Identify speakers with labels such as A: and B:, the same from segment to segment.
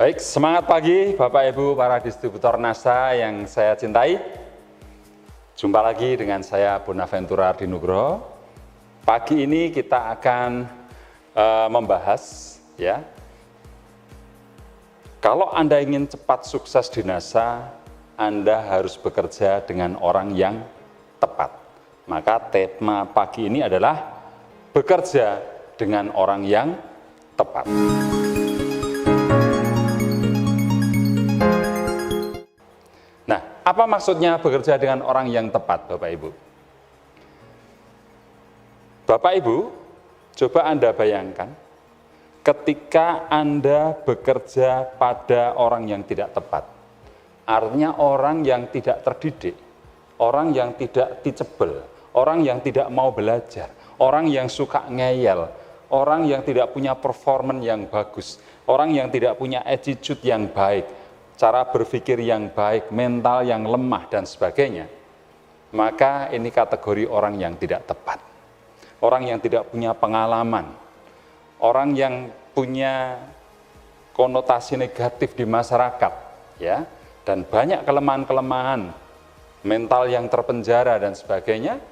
A: Baik, semangat pagi Bapak Ibu para distributor NASA yang saya cintai. Jumpa lagi dengan saya Bonaventura Ardinugro. Pagi ini kita akan membahas ya. Kalau Anda ingin cepat sukses di NASA, Anda harus bekerja dengan orang yang tepat. Maka tema pagi ini adalah bekerja dengan orang yang tepat. Apa maksudnya bekerja dengan orang yang tepat, Bapak Ibu? Bapak Ibu, coba Anda bayangkan, ketika Anda bekerja pada orang yang tidak tepat, artinya orang yang tidak terdidik, orang yang tidak teachable, orang yang tidak mau belajar, orang yang suka ngeyel, orang yang tidak punya performance yang bagus, orang yang tidak punya attitude yang baik, cara berpikir yang baik, mental yang lemah, dan sebagainya, maka ini kategori orang yang tidak tepat. Orang yang tidak punya pengalaman, orang yang punya konotasi negatif di masyarakat, ya, dan banyak kelemahan-kelemahan, mental yang terpenjara, dan sebagainya,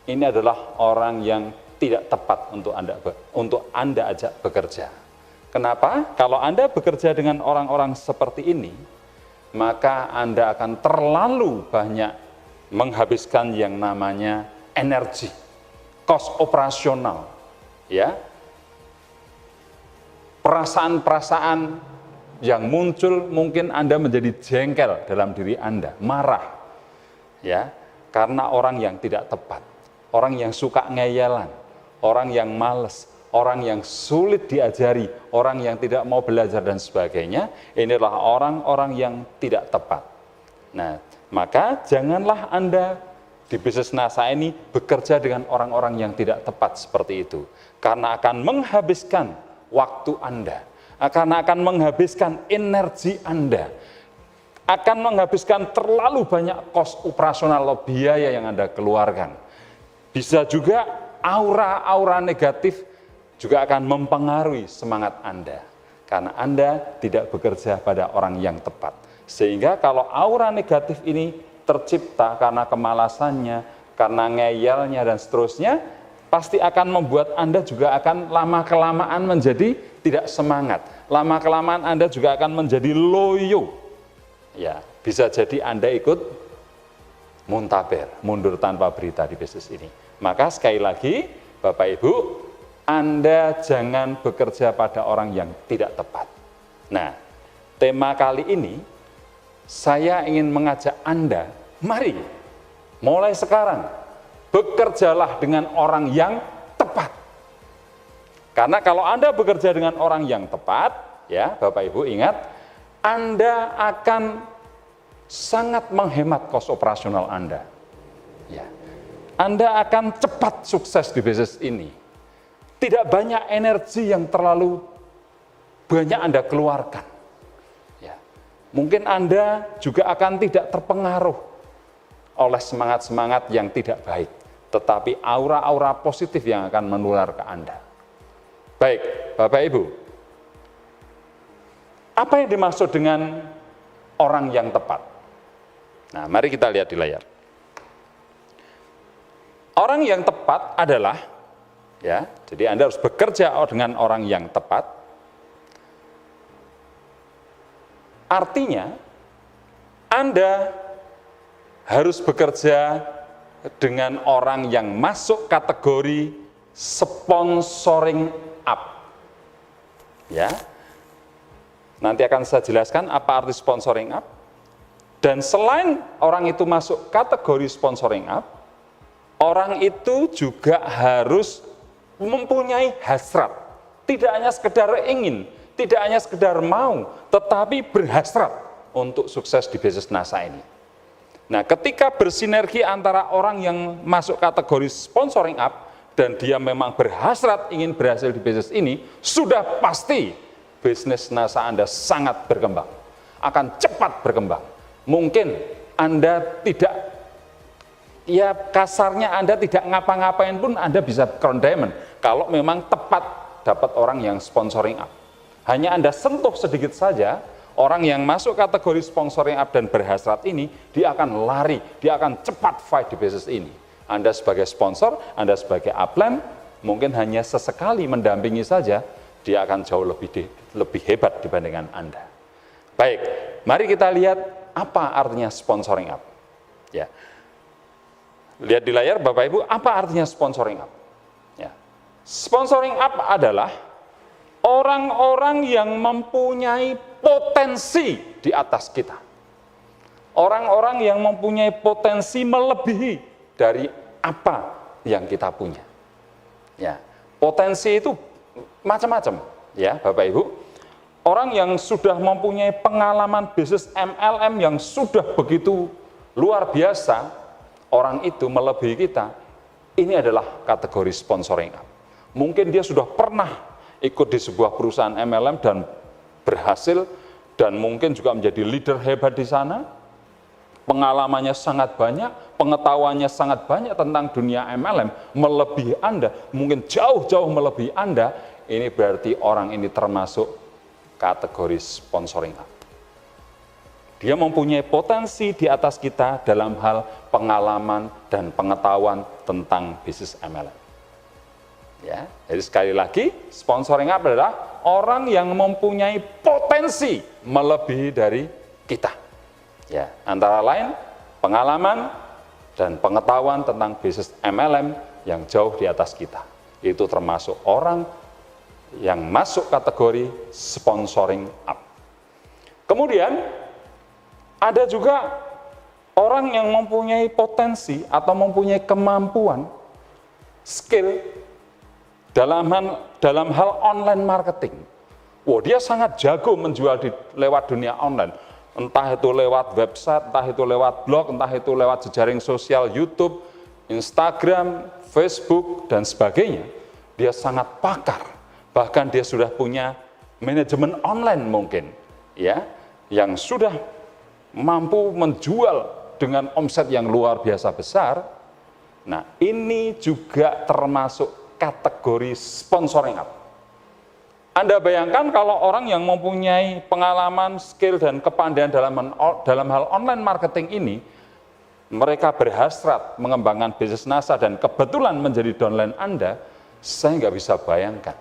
A: ini adalah orang yang tidak tepat untuk Anda ajak bekerja. Kenapa? Kalau Anda bekerja dengan orang-orang seperti ini, maka Anda akan terlalu banyak menghabiskan yang namanya energi, kos operasional, ya, perasaan-perasaan yang muncul mungkin Anda menjadi jengkel dalam diri Anda, marah, ya, karena orang yang tidak tepat, orang yang suka ngeyelan, orang yang males, orang yang sulit diajari, orang yang tidak mau belajar dan sebagainya, inilah orang-orang yang tidak tepat. Nah, maka janganlah Anda di bisnis NASA ini bekerja dengan orang-orang yang tidak tepat seperti itu. Karena akan menghabiskan waktu Anda, karena akan menghabiskan energi Anda, akan menghabiskan terlalu banyak kos operasional atau biaya yang Anda keluarkan. Bisa juga aura-aura negatif juga akan mempengaruhi semangat Anda, karena Anda tidak bekerja pada orang yang tepat. Sehingga kalau aura negatif ini tercipta karena kemalasannya, karena ngeyelnya dan seterusnya, pasti akan membuat Anda juga akan lama-kelamaan menjadi tidak semangat. Lama-kelamaan Anda juga akan menjadi loyo. Ya, bisa jadi Anda ikut muntaber, mundur tanpa berita di bisnis ini. Maka sekali lagi, Bapak Ibu, Anda jangan bekerja pada orang yang tidak tepat. Nah, tema kali ini saya ingin mengajak Anda, mari mulai sekarang bekerjalah dengan orang yang tepat. Karena kalau Anda bekerja dengan orang yang tepat, ya Bapak Ibu ingat, Anda akan sangat menghemat kos operasional Anda. Ya. Anda akan cepat sukses di bisnis ini. Tidak banyak energi yang terlalu banyak Anda keluarkan. Ya. Mungkin Anda juga akan tidak terpengaruh oleh semangat-semangat yang tidak baik, tetapi aura-aura positif yang akan menular ke Anda. Baik, Bapak Ibu, apa yang dimaksud dengan orang yang tepat? Nah, mari kita lihat di layar. Orang yang tepat adalah, ya, jadi Anda harus bekerja dengan orang yang tepat. Artinya, Anda harus bekerja dengan orang yang masuk kategori sponsoring up. Ya, nanti akan saya jelaskan apa arti sponsoring up. Dan selain orang itu masuk kategori sponsoring up, orang itu juga harus mempunyai hasrat, tidak hanya sekedar ingin, tidak hanya sekedar mau, tetapi berhasrat untuk sukses di bisnis NASA ini. Nah, ketika bersinergi antara orang yang masuk kategori sponsoring up dan dia memang berhasrat ingin berhasil di bisnis ini, sudah pasti bisnis NASA Anda sangat berkembang, akan cepat berkembang. Mungkin Anda tidak, ya kasarnya Anda tidak ngapa-ngapain pun Anda bisa crown diamond kalau memang tepat dapat orang yang sponsoring up. Hanya Anda sentuh sedikit saja, orang yang masuk kategori sponsoring up dan berhasrat ini, dia akan lari, dia akan cepat fight di bisnis ini. Anda sebagai sponsor, Anda sebagai upline, mungkin hanya sesekali mendampingi saja, dia akan jauh lebih hebat dibandingkan Anda. Baik, mari kita lihat apa artinya sponsoring up. Ya. Lihat di layar Bapak Ibu, apa artinya sponsoring up? Ya. Sponsoring up adalah orang-orang yang mempunyai potensi di atas kita. Orang-orang yang mempunyai potensi melebihi dari apa yang kita punya. Ya, potensi itu macam-macam, ya Bapak Ibu. Orang yang sudah mempunyai pengalaman bisnis MLM yang sudah begitu luar biasa, orang itu melebihi kita. Ini adalah kategori sponsoring up. Mungkin dia sudah pernah ikut di sebuah perusahaan MLM dan berhasil, dan mungkin juga menjadi leader hebat di sana, pengalamannya sangat banyak, pengetahuannya sangat banyak tentang dunia MLM, melebihi Anda, mungkin jauh-jauh melebihi Anda. Ini berarti orang ini termasuk kategori sponsoring up. Dia mempunyai potensi di atas kita dalam hal pengalaman dan pengetahuan tentang bisnis MLM. Ya, jadi sekali lagi, sponsoring up adalah orang yang mempunyai potensi melebihi dari kita. Ya, antara lain pengalaman dan pengetahuan tentang bisnis MLM yang jauh di atas kita. Itu termasuk orang yang masuk kategori sponsoring up. Kemudian ada juga orang yang mempunyai potensi atau mempunyai kemampuan, skill dalam hal online marketing. Wah, dia sangat jago menjual lewat dunia online. Entah itu lewat website, entah itu lewat blog, entah itu lewat jejaring sosial YouTube, Instagram, Facebook, dan sebagainya. Dia sangat pakar. Bahkan dia sudah punya manajemen online mungkin, ya, yang sudah mampu menjual dengan omset yang luar biasa besar. Nah, ini juga termasuk kategori sponsoring up. Anda bayangkan kalau orang yang mempunyai pengalaman, skill, dan kepandaian dalam hal online marketing ini, mereka berhasrat mengembangkan bisnis NASA dan kebetulan menjadi downline Anda, saya nggak bisa bayangkan.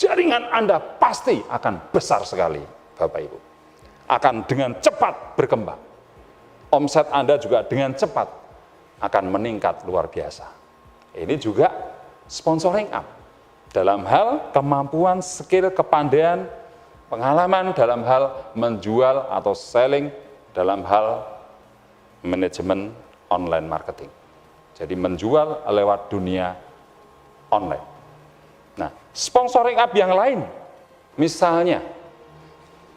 A: Jaringan Anda pasti akan besar sekali, Bapak Ibu. Akan dengan cepat berkembang. Omset Anda juga dengan cepat akan meningkat luar biasa. Ini juga sponsoring up. Dalam hal kemampuan, skill, kepandaian, pengalaman dalam hal menjual atau selling dalam hal manajemen online marketing. Jadi menjual lewat dunia online. Nah, sponsoring up yang lain, misalnya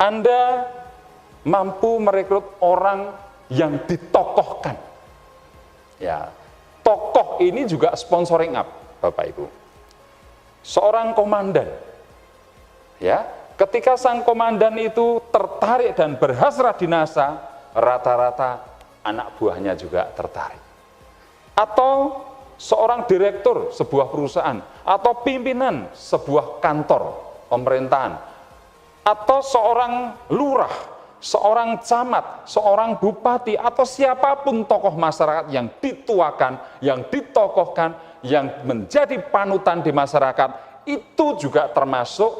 A: Anda mampu merekrut orang yang ditokohkan. Ya, tokoh ini juga sponsoring up, Bapak Ibu. Seorang komandan, ya, ketika sang komandan itu tertarik dan berhasrat di NASA, rata-rata anak buahnya juga tertarik. Atau seorang direktur sebuah perusahaan, atau pimpinan sebuah kantor pemerintahan, atau seorang lurah, seorang camat, seorang bupati, atau siapapun tokoh masyarakat yang dituakan, yang ditokohkan, yang menjadi panutan di masyarakat, itu juga termasuk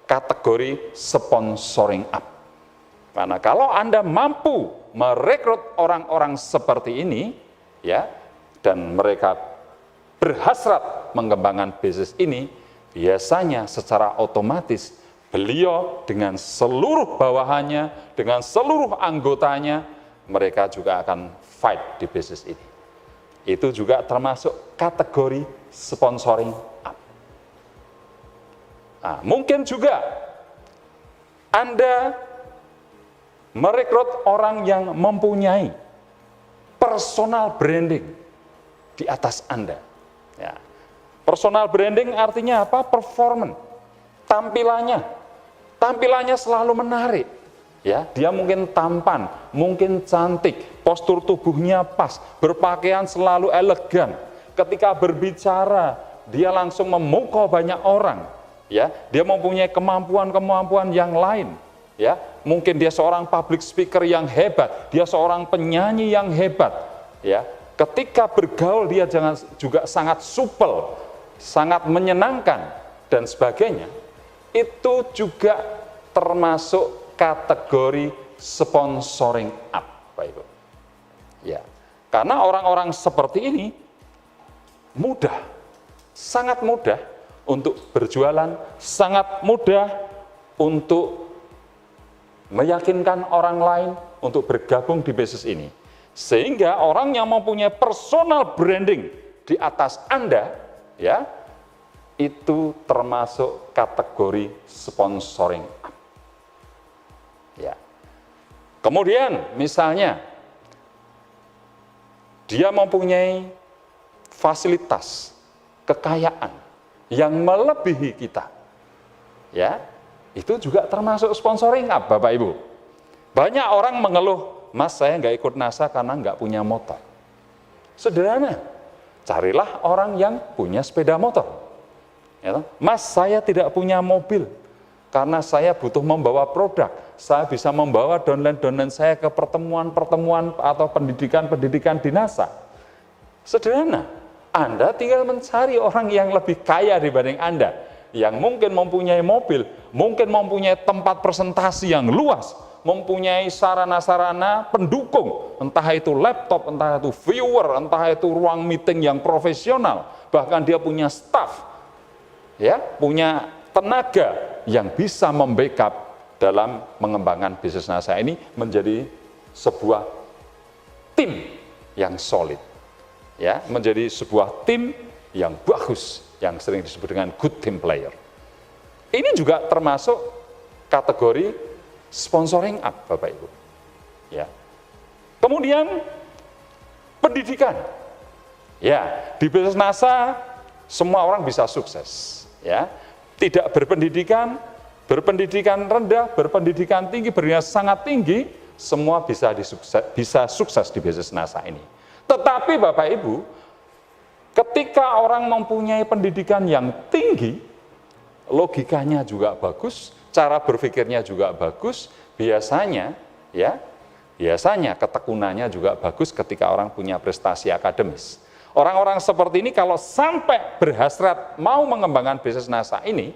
A: kategori sponsoring up. Karena kalau Anda mampu merekrut orang-orang seperti ini, ya, dan mereka berhasrat mengembangkan bisnis ini, biasanya secara otomatis beliau dengan seluruh bawahannya, dengan seluruh anggotanya, mereka juga akan fight di bisnis ini. Itu juga termasuk kategori sponsoring up. Nah, mungkin juga Anda merekrut orang yang mempunyai personal branding di atas Anda. Ya. Personal branding artinya apa? Performance, tampilannya selalu menarik. Ya, dia mungkin tampan, mungkin cantik, postur tubuhnya pas, berpakaian selalu elegan. Ketika berbicara, dia langsung memukau banyak orang. ya, dia mempunyai kemampuan-kemampuan yang lain, ya, mungkin dia seorang public speaker yang hebat, dia seorang penyanyi yang hebat, ya, ketika bergaul dia juga sangat supel, sangat menyenangkan dan sebagainya, itu juga termasuk kategori sponsoring up, Pak Ibu. Ya, karena orang-orang seperti ini mudah, sangat mudah untuk berjualan, sangat mudah untuk meyakinkan orang lain untuk bergabung di bisnis ini. Sehingga orang yang mempunyai personal branding di atas Anda, ya, itu termasuk kategori sponsoring up. Ya. Kemudian misalnya dia mempunyai fasilitas, kekayaan yang melebihi kita, ya, itu juga termasuk sponsoring up, Bapak Ibu. Banyak orang mengeluh, Mas, saya nggak ikut NASA karena nggak punya motor. Sederhana, carilah orang yang punya sepeda motor. Ya, Mas, saya tidak punya mobil karena saya butuh membawa produk. Saya bisa membawa downline saya ke pertemuan-pertemuan atau pendidikan-pendidikan di NASA. Sederhana, Anda tinggal mencari orang yang lebih kaya dibanding Anda, yang mungkin mempunyai mobil, mungkin mempunyai tempat presentasi yang luas, mempunyai sarana-sarana pendukung, entah itu laptop, entah itu viewer, entah itu ruang meeting yang profesional, bahkan dia punya staff, ya, punya tenaga yang bisa membackup dalam mengembangkan bisnis NASA ini menjadi sebuah tim yang solid, ya, menjadi sebuah tim yang bagus, yang sering disebut dengan good team player. Ini juga termasuk kategori sponsoring up, Bapak Ibu. Ya. Kemudian pendidikan. Ya, di bisnis NASA semua orang bisa sukses, ya. Tidak berpendidikan, berpendidikan rendah, berpendidikan tinggi, berpendidikan sangat tinggi, semua bisa sukses di bisnis NASA ini. Tetapi Bapak Ibu, ketika orang mempunyai pendidikan yang tinggi, logikanya juga bagus, cara berpikirnya juga bagus, biasanya ketekunannya juga bagus ketika orang punya prestasi akademis. Orang-orang seperti ini kalau sampai berhasrat mau mengembangkan bisnis NASA ini,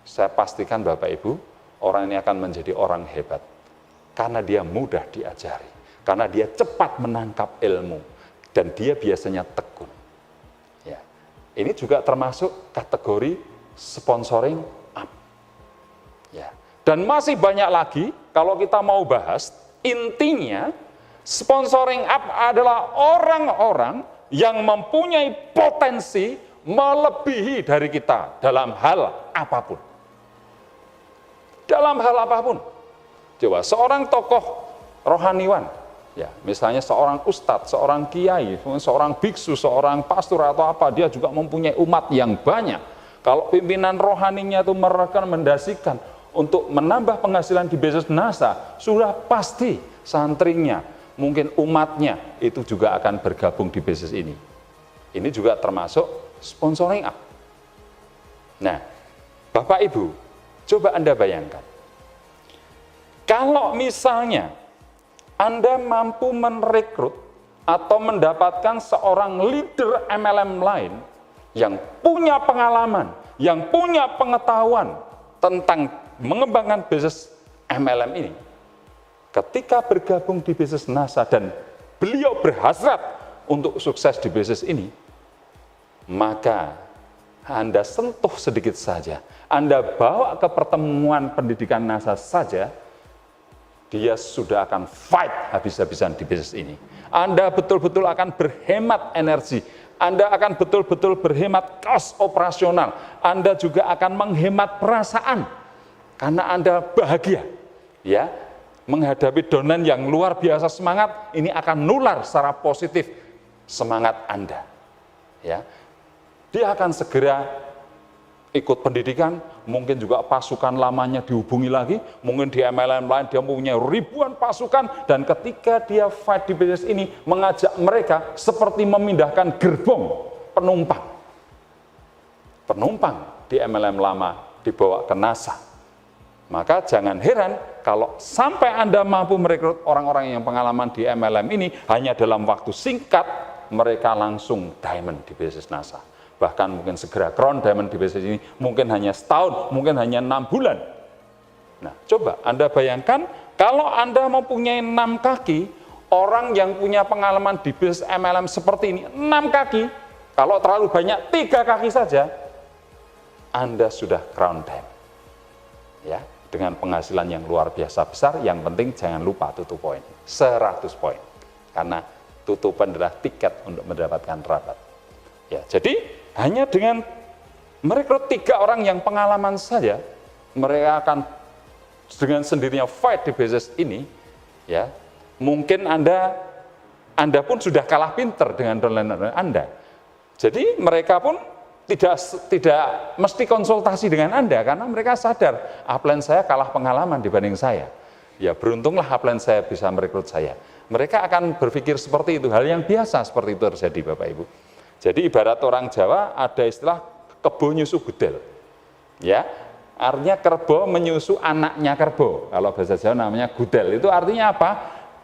A: saya pastikan Bapak Ibu, orang ini akan menjadi orang hebat. Karena dia mudah diajari, karena dia cepat menangkap ilmu, dan dia biasanya tekun. Ya. Ini juga termasuk kategori sponsoring up. Ya. Dan masih banyak lagi, kalau kita mau bahas, intinya sponsoring up adalah orang-orang yang mempunyai potensi melebihi dari kita dalam hal apapun. Dalam hal apapun. Coba seorang tokoh rohaniwan, ya, misalnya seorang ustadz, seorang kiai, seorang biksu, seorang pastor atau apa, dia juga mempunyai umat yang banyak. Kalau pimpinan rohaninya itu merekomendasikan untuk menambah penghasilan di bisnis NASA, sudah pasti santrinya, mungkin umatnya itu juga akan bergabung di bisnis ini. Ini juga termasuk sponsoring up. Nah, Bapak Ibu, coba Anda bayangkan, kalau misalnya Anda mampu merekrut atau mendapatkan seorang leader MLM lain yang punya pengalaman, yang punya pengetahuan tentang mengembangkan bisnis MLM ini, ketika bergabung di bisnis NASA dan beliau berhasrat untuk sukses di bisnis ini, maka Anda sentuh sedikit saja, Anda bawa ke pertemuan pendidikan NASA saja, dia sudah akan fight habis-habisan di bisnis ini. Anda betul-betul akan berhemat energi, Anda akan betul-betul berhemat cost operasional, Anda juga akan menghemat perasaan, karena Anda bahagia, ya, menghadapi downline yang luar biasa semangat, ini akan nular secara positif semangat Anda. Ya. Dia akan segera ikut pendidikan, mungkin juga pasukan lamanya dihubungi lagi, mungkin di MLM lain dia mempunyai ribuan pasukan, dan ketika dia fight di bisnis ini, mengajak mereka seperti memindahkan gerbong penumpang. Penumpang di MLM lama dibawa ke NASA. Maka jangan heran kalau sampai Anda mampu merekrut orang-orang yang pengalaman di MLM ini, hanya dalam waktu singkat mereka langsung diamond di bisnis NASA. Bahkan mungkin segera crown diamond di bisnis ini, mungkin hanya setahun, mungkin hanya 6 bulan. Nah, coba Anda bayangkan kalau Anda mempunyai 6 kaki, orang yang punya pengalaman di bisnis MLM seperti ini, 6 kaki, kalau terlalu banyak 3 kaki saja, Anda sudah crown diamond. Ya, dengan penghasilan yang luar biasa besar, yang penting jangan lupa tutup poin, 100 poin. Karena tutupan adalah tiket untuk mendapatkan rabat. Ya, jadi hanya dengan merekrut 3 orang yang pengalaman saja, mereka akan dengan sendirinya fight di bisnis ini. Ya, mungkin Anda pun sudah kalah pinter dengan downline Anda. Jadi mereka pun tidak mesti konsultasi dengan Anda, karena mereka sadar upline saya kalah pengalaman dibanding saya. Ya beruntunglah upline saya bisa merekrut saya. Mereka akan berpikir seperti itu, hal yang biasa seperti itu terjadi Bapak Ibu. Jadi ibarat orang Jawa ada istilah kebo nyusu gudel. Ya, artinya kerbau menyusu anaknya kerbau. Kalau bahasa Jawa namanya gudel. Itu artinya apa?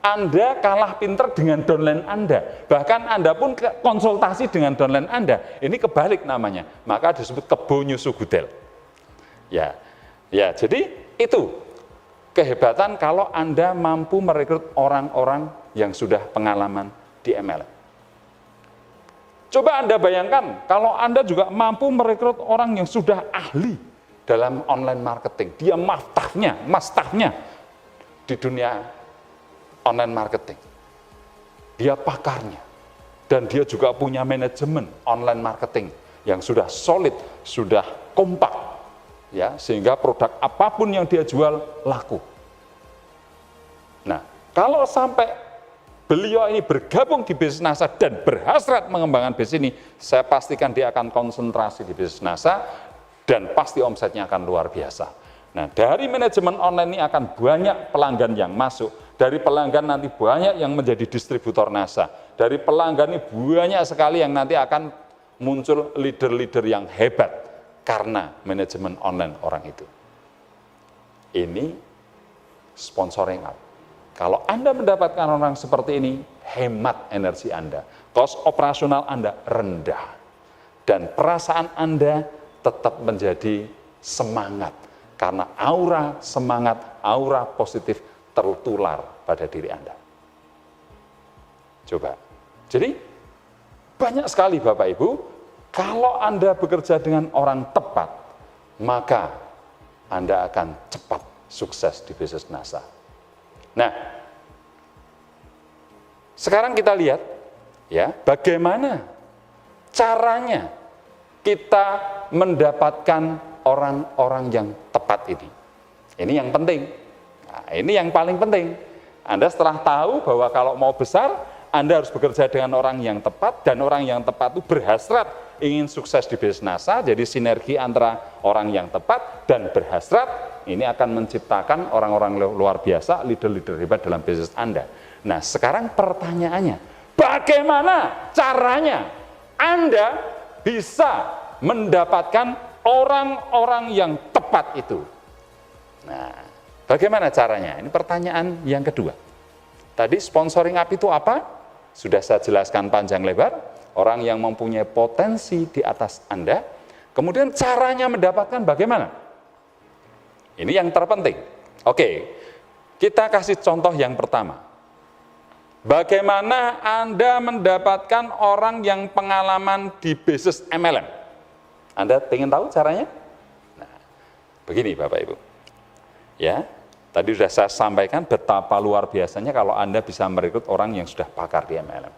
A: Anda kalah pinter dengan downline Anda. Bahkan Anda pun konsultasi dengan downline Anda. Ini kebalik namanya. Maka disebut kebo nyusu gudel. Ya, jadi itu kehebatan kalau Anda mampu merekrut orang-orang yang sudah pengalaman di MLM. Coba Anda bayangkan kalau Anda juga mampu merekrut orang yang sudah ahli dalam online marketing. Dia mastahnya di dunia online marketing. Dia pakarnya. Dan dia juga punya manajemen online marketing yang sudah solid, sudah kompak. Ya, sehingga produk apapun yang dia jual laku. Nah, kalau sampai beliau ini bergabung di bisnis NASA dan berhasrat mengembangkan bisnis ini, saya pastikan dia akan konsentrasi di bisnis NASA dan pasti omsetnya akan luar biasa. Nah, dari manajemen online ini akan banyak pelanggan yang masuk. Dari pelanggan nanti banyak yang menjadi distributor NASA. Dari pelanggan ini banyak sekali yang nanti akan muncul leader-leader yang hebat karena manajemen online orang itu. Ini sponsoring up. Kalau Anda mendapatkan orang seperti ini, hemat energi Anda. Cost operasional Anda rendah. Dan perasaan Anda tetap menjadi semangat. Karena aura semangat, aura positif tertular pada diri Anda. Coba. Jadi, banyak sekali Bapak Ibu, kalau Anda bekerja dengan orang tepat, maka Anda akan cepat sukses di bisnis NASA. Nah, sekarang kita lihat, ya, bagaimana caranya kita mendapatkan orang-orang yang tepat ini. Ini yang penting. Nah, ini yang paling penting. Anda setelah tahu bahwa kalau mau besar, Anda harus bekerja dengan orang yang tepat, dan orang yang tepat itu berhasrat ingin sukses di bisnis NASA. Jadi sinergi antara orang yang tepat dan berhasrat, ini akan menciptakan orang-orang luar biasa, leader-leader hebat dalam bisnis Anda. Nah, sekarang pertanyaannya, bagaimana caranya Anda bisa mendapatkan orang-orang yang tepat itu? Nah, bagaimana caranya? Ini pertanyaan yang kedua. Tadi sponsoring up itu apa? Sudah saya jelaskan panjang lebar. Orang yang mempunyai potensi di atas Anda. Kemudian caranya mendapatkan bagaimana? Ini yang terpenting. Oke, kita kasih contoh yang pertama. Bagaimana Anda mendapatkan orang yang pengalaman di bisnis MLM? Anda ingin tahu caranya? Nah, begini Bapak Ibu. Ya, tadi sudah saya sampaikan betapa luar biasanya kalau Anda bisa merekrut orang yang sudah pakar di MLM.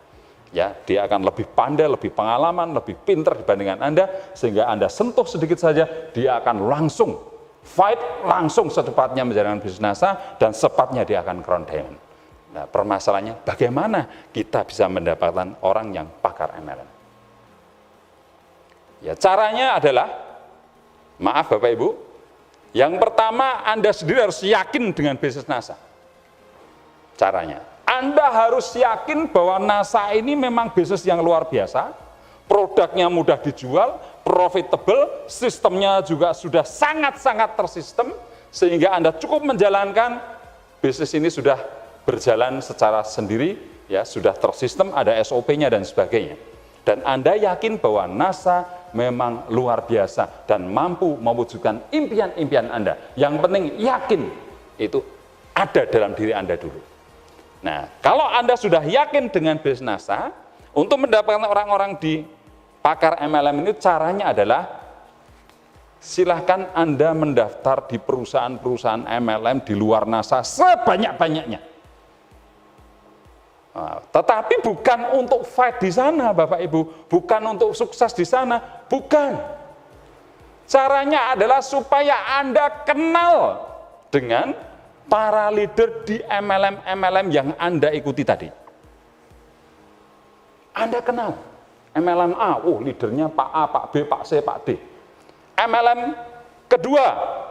A: Ya, dia akan lebih pandai, lebih pengalaman, lebih pintar dibandingkan Anda, sehingga Anda sentuh sedikit saja, dia akan langsung fight, langsung secepatnya menjalankan bisnis NASA, dan sepatnya dia akan crown diamond. Nah, permasalahannya bagaimana kita bisa mendapatkan orang yang pakar MLM? Ya, caranya adalah, maaf Bapak Ibu, yang pertama Anda sendiri harus yakin dengan bisnis NASA. Caranya, Anda harus yakin bahwa NASA ini memang bisnis yang luar biasa, produknya mudah dijual, profitable, sistemnya juga sudah sangat-sangat tersistem, sehingga Anda cukup menjalankan, bisnis ini sudah berjalan secara sendiri, ya sudah tersistem, ada SOP-nya dan sebagainya. Dan Anda yakin bahwa NASA memang luar biasa dan mampu mewujudkan impian-impian Anda. Yang penting yakin itu ada dalam diri Anda dulu. Nah, kalau Anda sudah yakin dengan bisnis NASA, untuk mendapatkan orang-orang di pakar MLM ini caranya adalah silahkan Anda mendaftar di perusahaan-perusahaan MLM di luar NASA sebanyak-banyaknya. Nah, tetapi bukan untuk fight di sana, Bapak Ibu, bukan untuk sukses di sana, bukan. Caranya adalah supaya Anda kenal dengan para leader di MLM yang Anda ikuti tadi. Anda kenal MLM A, leadernya Pak A, Pak B, Pak C, Pak D. MLM kedua,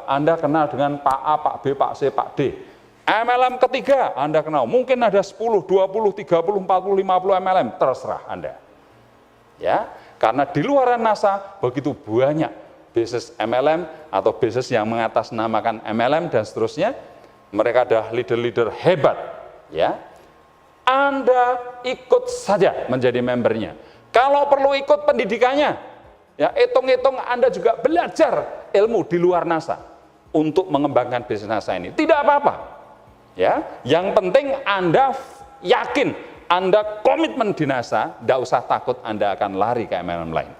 A: Anda kenal dengan Pak A, Pak B, Pak C, Pak D. MLM ketiga, Anda kenal, mungkin ada 10, 20, 30, 40, 50 MLM, terserah Anda. Ya, karena di luar NASA begitu banyak bisnis MLM atau bisnis yang mengatasnamakan MLM dan seterusnya, mereka adalah leader-leader hebat, ya. Anda ikut saja menjadi membernya. Kalau perlu ikut pendidikannya, ya hitung-hitung Anda juga belajar ilmu di luar NASA untuk mengembangkan bisnis NASA ini. Tidak apa-apa. Ya, yang penting Anda yakin, Anda komitmen di NASA, tidak usah takut Anda akan lari ke MLM lain.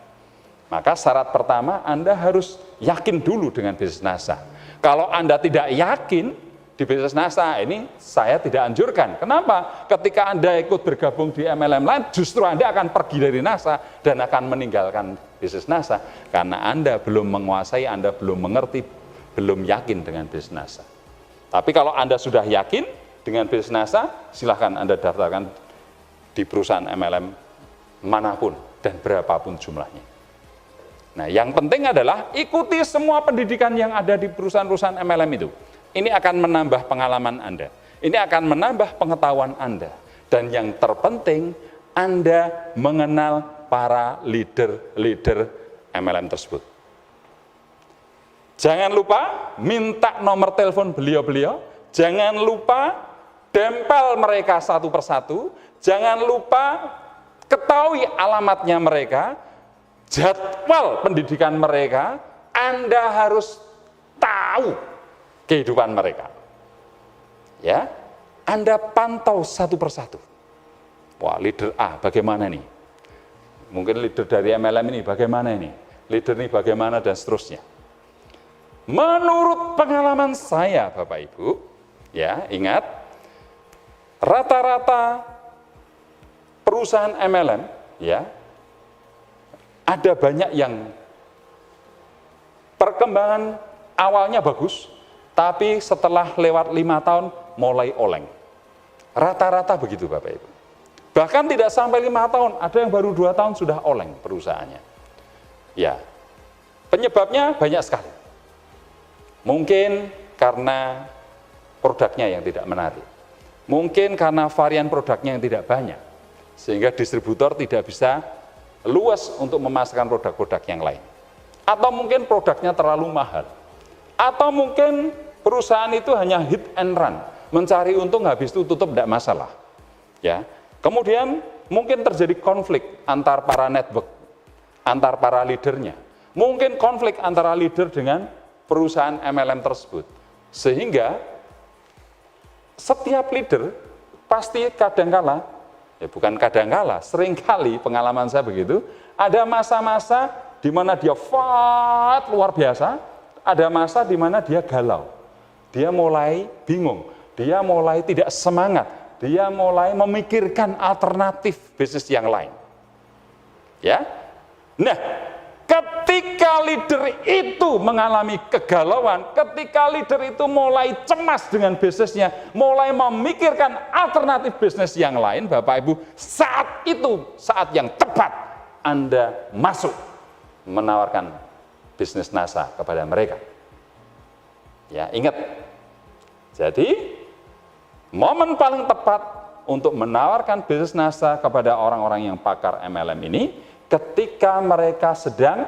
A: Maka syarat pertama Anda harus yakin dulu dengan bisnis NASA. Kalau Anda tidak yakin di bisnis NASA ini, saya tidak anjurkan. Kenapa? Ketika Anda ikut bergabung di MLM lain, justru Anda akan pergi dari NASA dan akan meninggalkan bisnis NASA. Karena Anda belum menguasai, Anda belum mengerti, belum yakin dengan bisnis NASA. Tapi kalau Anda sudah yakin dengan bisnis NASA, silahkan Anda daftarkan di perusahaan MLM manapun dan berapapun jumlahnya. Nah, yang penting adalah ikuti semua pendidikan yang ada di perusahaan-perusahaan MLM itu. Ini akan menambah pengalaman Anda. Ini akan menambah pengetahuan Anda. Dan yang terpenting, Anda mengenal para leader-leader MLM tersebut. Jangan lupa minta nomor telepon beliau-beliau. Jangan lupa tempel mereka satu persatu. Jangan lupa ketahui alamatnya mereka, jadwal pendidikan mereka. Anda harus tahu kehidupan mereka. Ya, Anda pantau satu persatu. Wah, leader A bagaimana nih? Mungkin leader dari MLM ini bagaimana ini? Leader ini bagaimana dan seterusnya. Menurut pengalaman saya, Bapak Ibu, ya, ingat rata-rata perusahaan MLM, ya, ada banyak yang perkembangan awalnya bagus, tapi setelah lewat 5 tahun mulai oleng. Rata-rata begitu Bapak Ibu. Bahkan tidak sampai 5 tahun, ada yang baru 2 tahun sudah oleng perusahaannya. Ya, penyebabnya banyak sekali. Mungkin karena produknya yang tidak menarik. Mungkin karena varian produknya yang tidak banyak. Sehingga distributor tidak bisa luas untuk memasarkan produk-produk yang lain. Atau mungkin produknya terlalu mahal. Atau mungkin perusahaan itu hanya hit and run, mencari untung habis itu tutup tidak masalah. Ya. Kemudian mungkin terjadi konflik antar para network, antar para leadernya. Mungkin konflik antara leader dengan perusahaan MLM tersebut. Sehingga setiap leader pasti kadangkala, bukan kadangkala, seringkali pengalaman saya begitu, ada masa-masa di mana dia fight luar biasa, ada masa di mana dia galau, dia mulai bingung, dia mulai tidak semangat, dia mulai memikirkan alternatif bisnis yang lain. Ya, nah, ketika leader itu mengalami kegalauan, ketika leader itu mulai cemas dengan bisnisnya, mulai memikirkan alternatif bisnis yang lain, Bapak Ibu, saat itu saat yang tepat Anda masuk menawarkan bisnis NASA kepada mereka. Ya, ingat. Jadi, momen paling tepat untuk menawarkan bisnis NASA kepada orang-orang yang pakar MLM ini ketika mereka sedang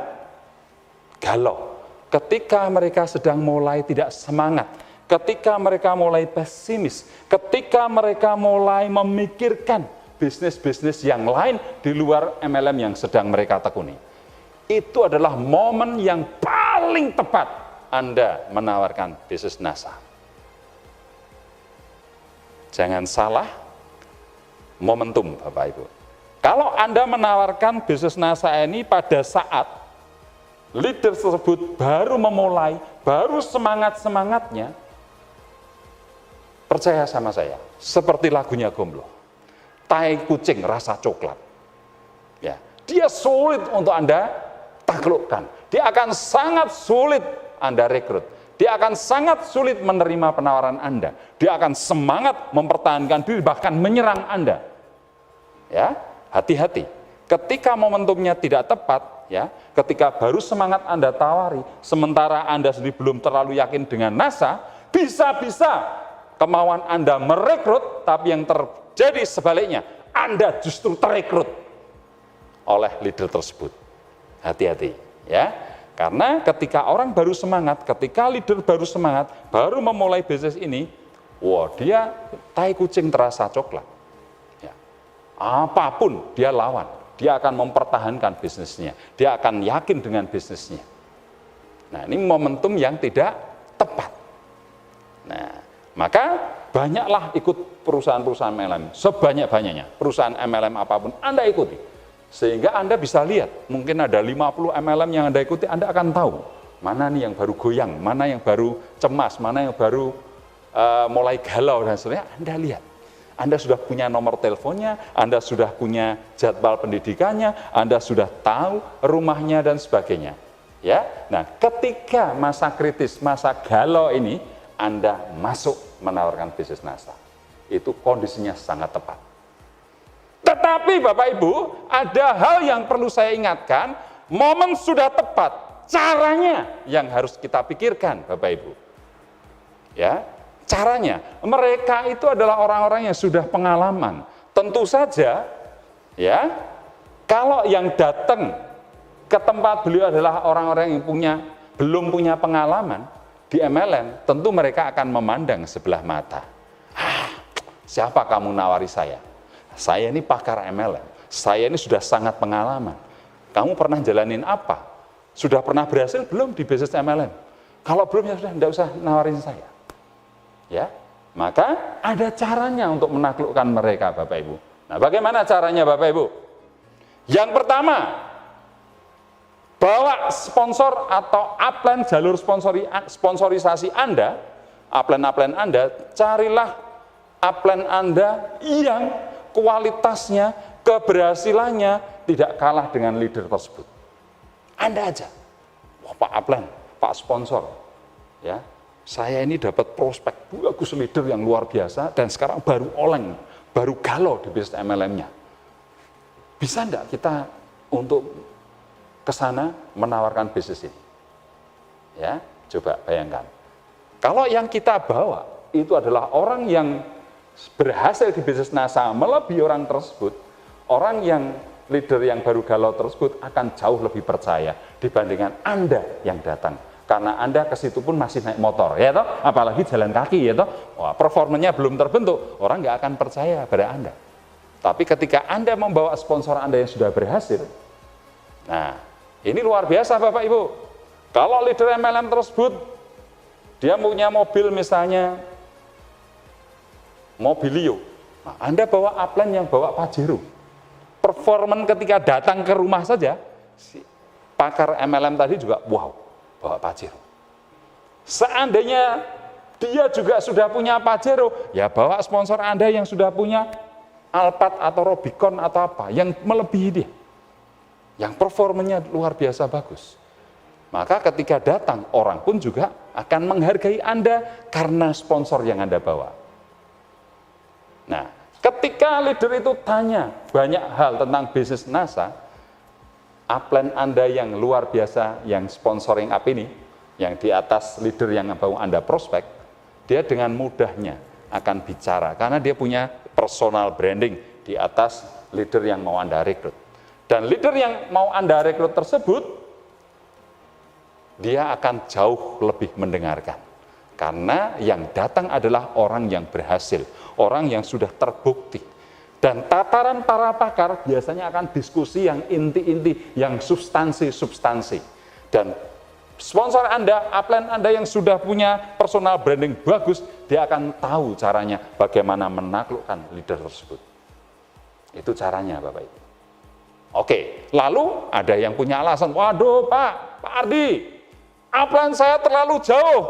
A: galau, ketika mereka sedang mulai tidak semangat, ketika mereka mulai pesimis, ketika mereka mulai memikirkan bisnis-bisnis yang lain di luar MLM yang sedang mereka tekuni. Itu adalah momen yang paling tepat Anda menawarkan bisnis NASA. Jangan salah momentum, Bapak Ibu. Kalau Anda menawarkan bisnis NASA ini pada saat leader tersebut baru memulai, baru semangat-semangatnya, percaya sama saya, seperti lagunya Gomblo, tai kucing rasa coklat. Ya, dia sulit untuk Anda taklukkan. Dia akan sangat sulit Anda rekrut. Dia akan sangat sulit menerima penawaran Anda. Dia akan semangat mempertahankan diri, bahkan menyerang Anda. Ya, hati-hati. Ketika momentumnya tidak tepat, ya, ketika baru semangat Anda tawari, sementara Anda sendiri belum terlalu yakin dengan NASA, bisa-bisa kemauan Anda merekrut, tapi yang terjadi sebaliknya, Anda justru terekrut oleh leader tersebut. Hati-hati, ya. Karena ketika orang baru semangat, ketika leader baru semangat, baru memulai bisnis ini, wah, dia tai kucing terasa coklat. Ya. Apapun dia lawan, dia akan mempertahankan bisnisnya, dia akan yakin dengan bisnisnya. Nah, ini momentum yang tidak tepat. Nah, maka banyaklah ikut perusahaan-perusahaan MLM, sebanyak-banyaknya, perusahaan MLM apapun Anda ikuti. Sehingga Anda bisa lihat, mungkin ada 50 MLM yang Anda ikuti, Anda akan tahu mana nih yang baru goyang, mana yang baru cemas, mana yang baru mulai galau dan sebagainya. Anda lihat, Anda sudah punya nomor teleponnya, Anda sudah punya jadwal pendidikannya, Anda sudah tahu rumahnya dan sebagainya. Ya, nah ketika masa kritis, masa galau ini, Anda masuk menawarkan bisnis NASA. Itu kondisinya sangat tepat. Tetapi Bapak Ibu, ada hal yang perlu saya ingatkan, momen sudah tepat, caranya yang harus kita pikirkan Bapak Ibu. Ya, caranya, mereka itu adalah orang-orang yang sudah pengalaman. Tentu saja, ya, kalau yang datang ke tempat beliau adalah orang-orang yang belum punya pengalaman di MLM, tentu mereka akan memandang sebelah mata. Siapa kamu nawari saya? Saya ini pakar MLM, saya ini sudah sangat pengalaman. Kamu pernah jalanin apa? Sudah pernah berhasil belum di bisnis MLM? Kalau belum ya sudah, tidak usah nawarin saya. Ya, maka ada caranya untuk menaklukkan mereka, Bapak Ibu. Nah, bagaimana caranya, Bapak Ibu? Yang pertama, bawa sponsor atau upline jalur sponsorisasi Anda, upline Anda, carilah upline Anda yang kualitasnya, keberhasilannya tidak kalah dengan leader tersebut. Anda aja, wah, Pak upline, Pak sponsor, ya, saya ini dapat prospek bagus leader yang luar biasa dan sekarang baru oleng, baru galau di bisnis MLM-nya. Bisa enggak kita untuk ke sana menawarkan bisnis ini? Ya, coba bayangkan. Kalau yang kita bawa itu adalah orang yang berhasil di bisnis NASA melebihi orang tersebut, orang yang leader yang baru galau tersebut akan jauh lebih percaya dibandingkan Anda yang datang. Karena Anda ke situ pun masih naik motor, ya toh, apalagi jalan kaki, ya toh. Wah, performanya belum terbentuk, orang nggak akan percaya pada Anda. Tapi ketika Anda membawa sponsor Anda yang sudah berhasil, nah, ini luar biasa Bapak Ibu. Kalau leader MLM tersebut, dia punya mobil misalnya, Mobilio. Nah, Anda bawa upline yang bawa Pajero. Performan ketika datang ke rumah saja, si pakar MLM tadi juga, wow, bawa Pajero. Seandainya dia juga sudah punya Pajero, ya bawa sponsor Anda yang sudah punya Alphard atau Rubicon atau apa, yang melebihi dia. Yang performanya luar biasa bagus. Maka ketika datang, orang pun juga akan menghargai Anda karena sponsor yang Anda bawa. Nah, ketika leader itu tanya banyak hal tentang bisnis NASA, upline Anda yang luar biasa, yang sponsoring up ini, yang di atas leader yang mau Anda prospek, dia dengan mudahnya akan bicara, karena dia punya personal branding di atas leader yang mau Anda rekrut. Dan leader yang mau Anda rekrut tersebut, dia akan jauh lebih mendengarkan. Karena yang datang adalah orang yang berhasil, orang yang sudah terbukti. Dan tataran para pakar biasanya akan diskusi yang inti-inti, yang substansi-substansi. Dan sponsor Anda, upline Anda yang sudah punya personal branding bagus, dia akan tahu caranya bagaimana menaklukkan leader tersebut. Itu caranya, Bapak Ibu. Oke, lalu ada yang punya alasan, waduh Pak Ardi, upline saya terlalu jauh,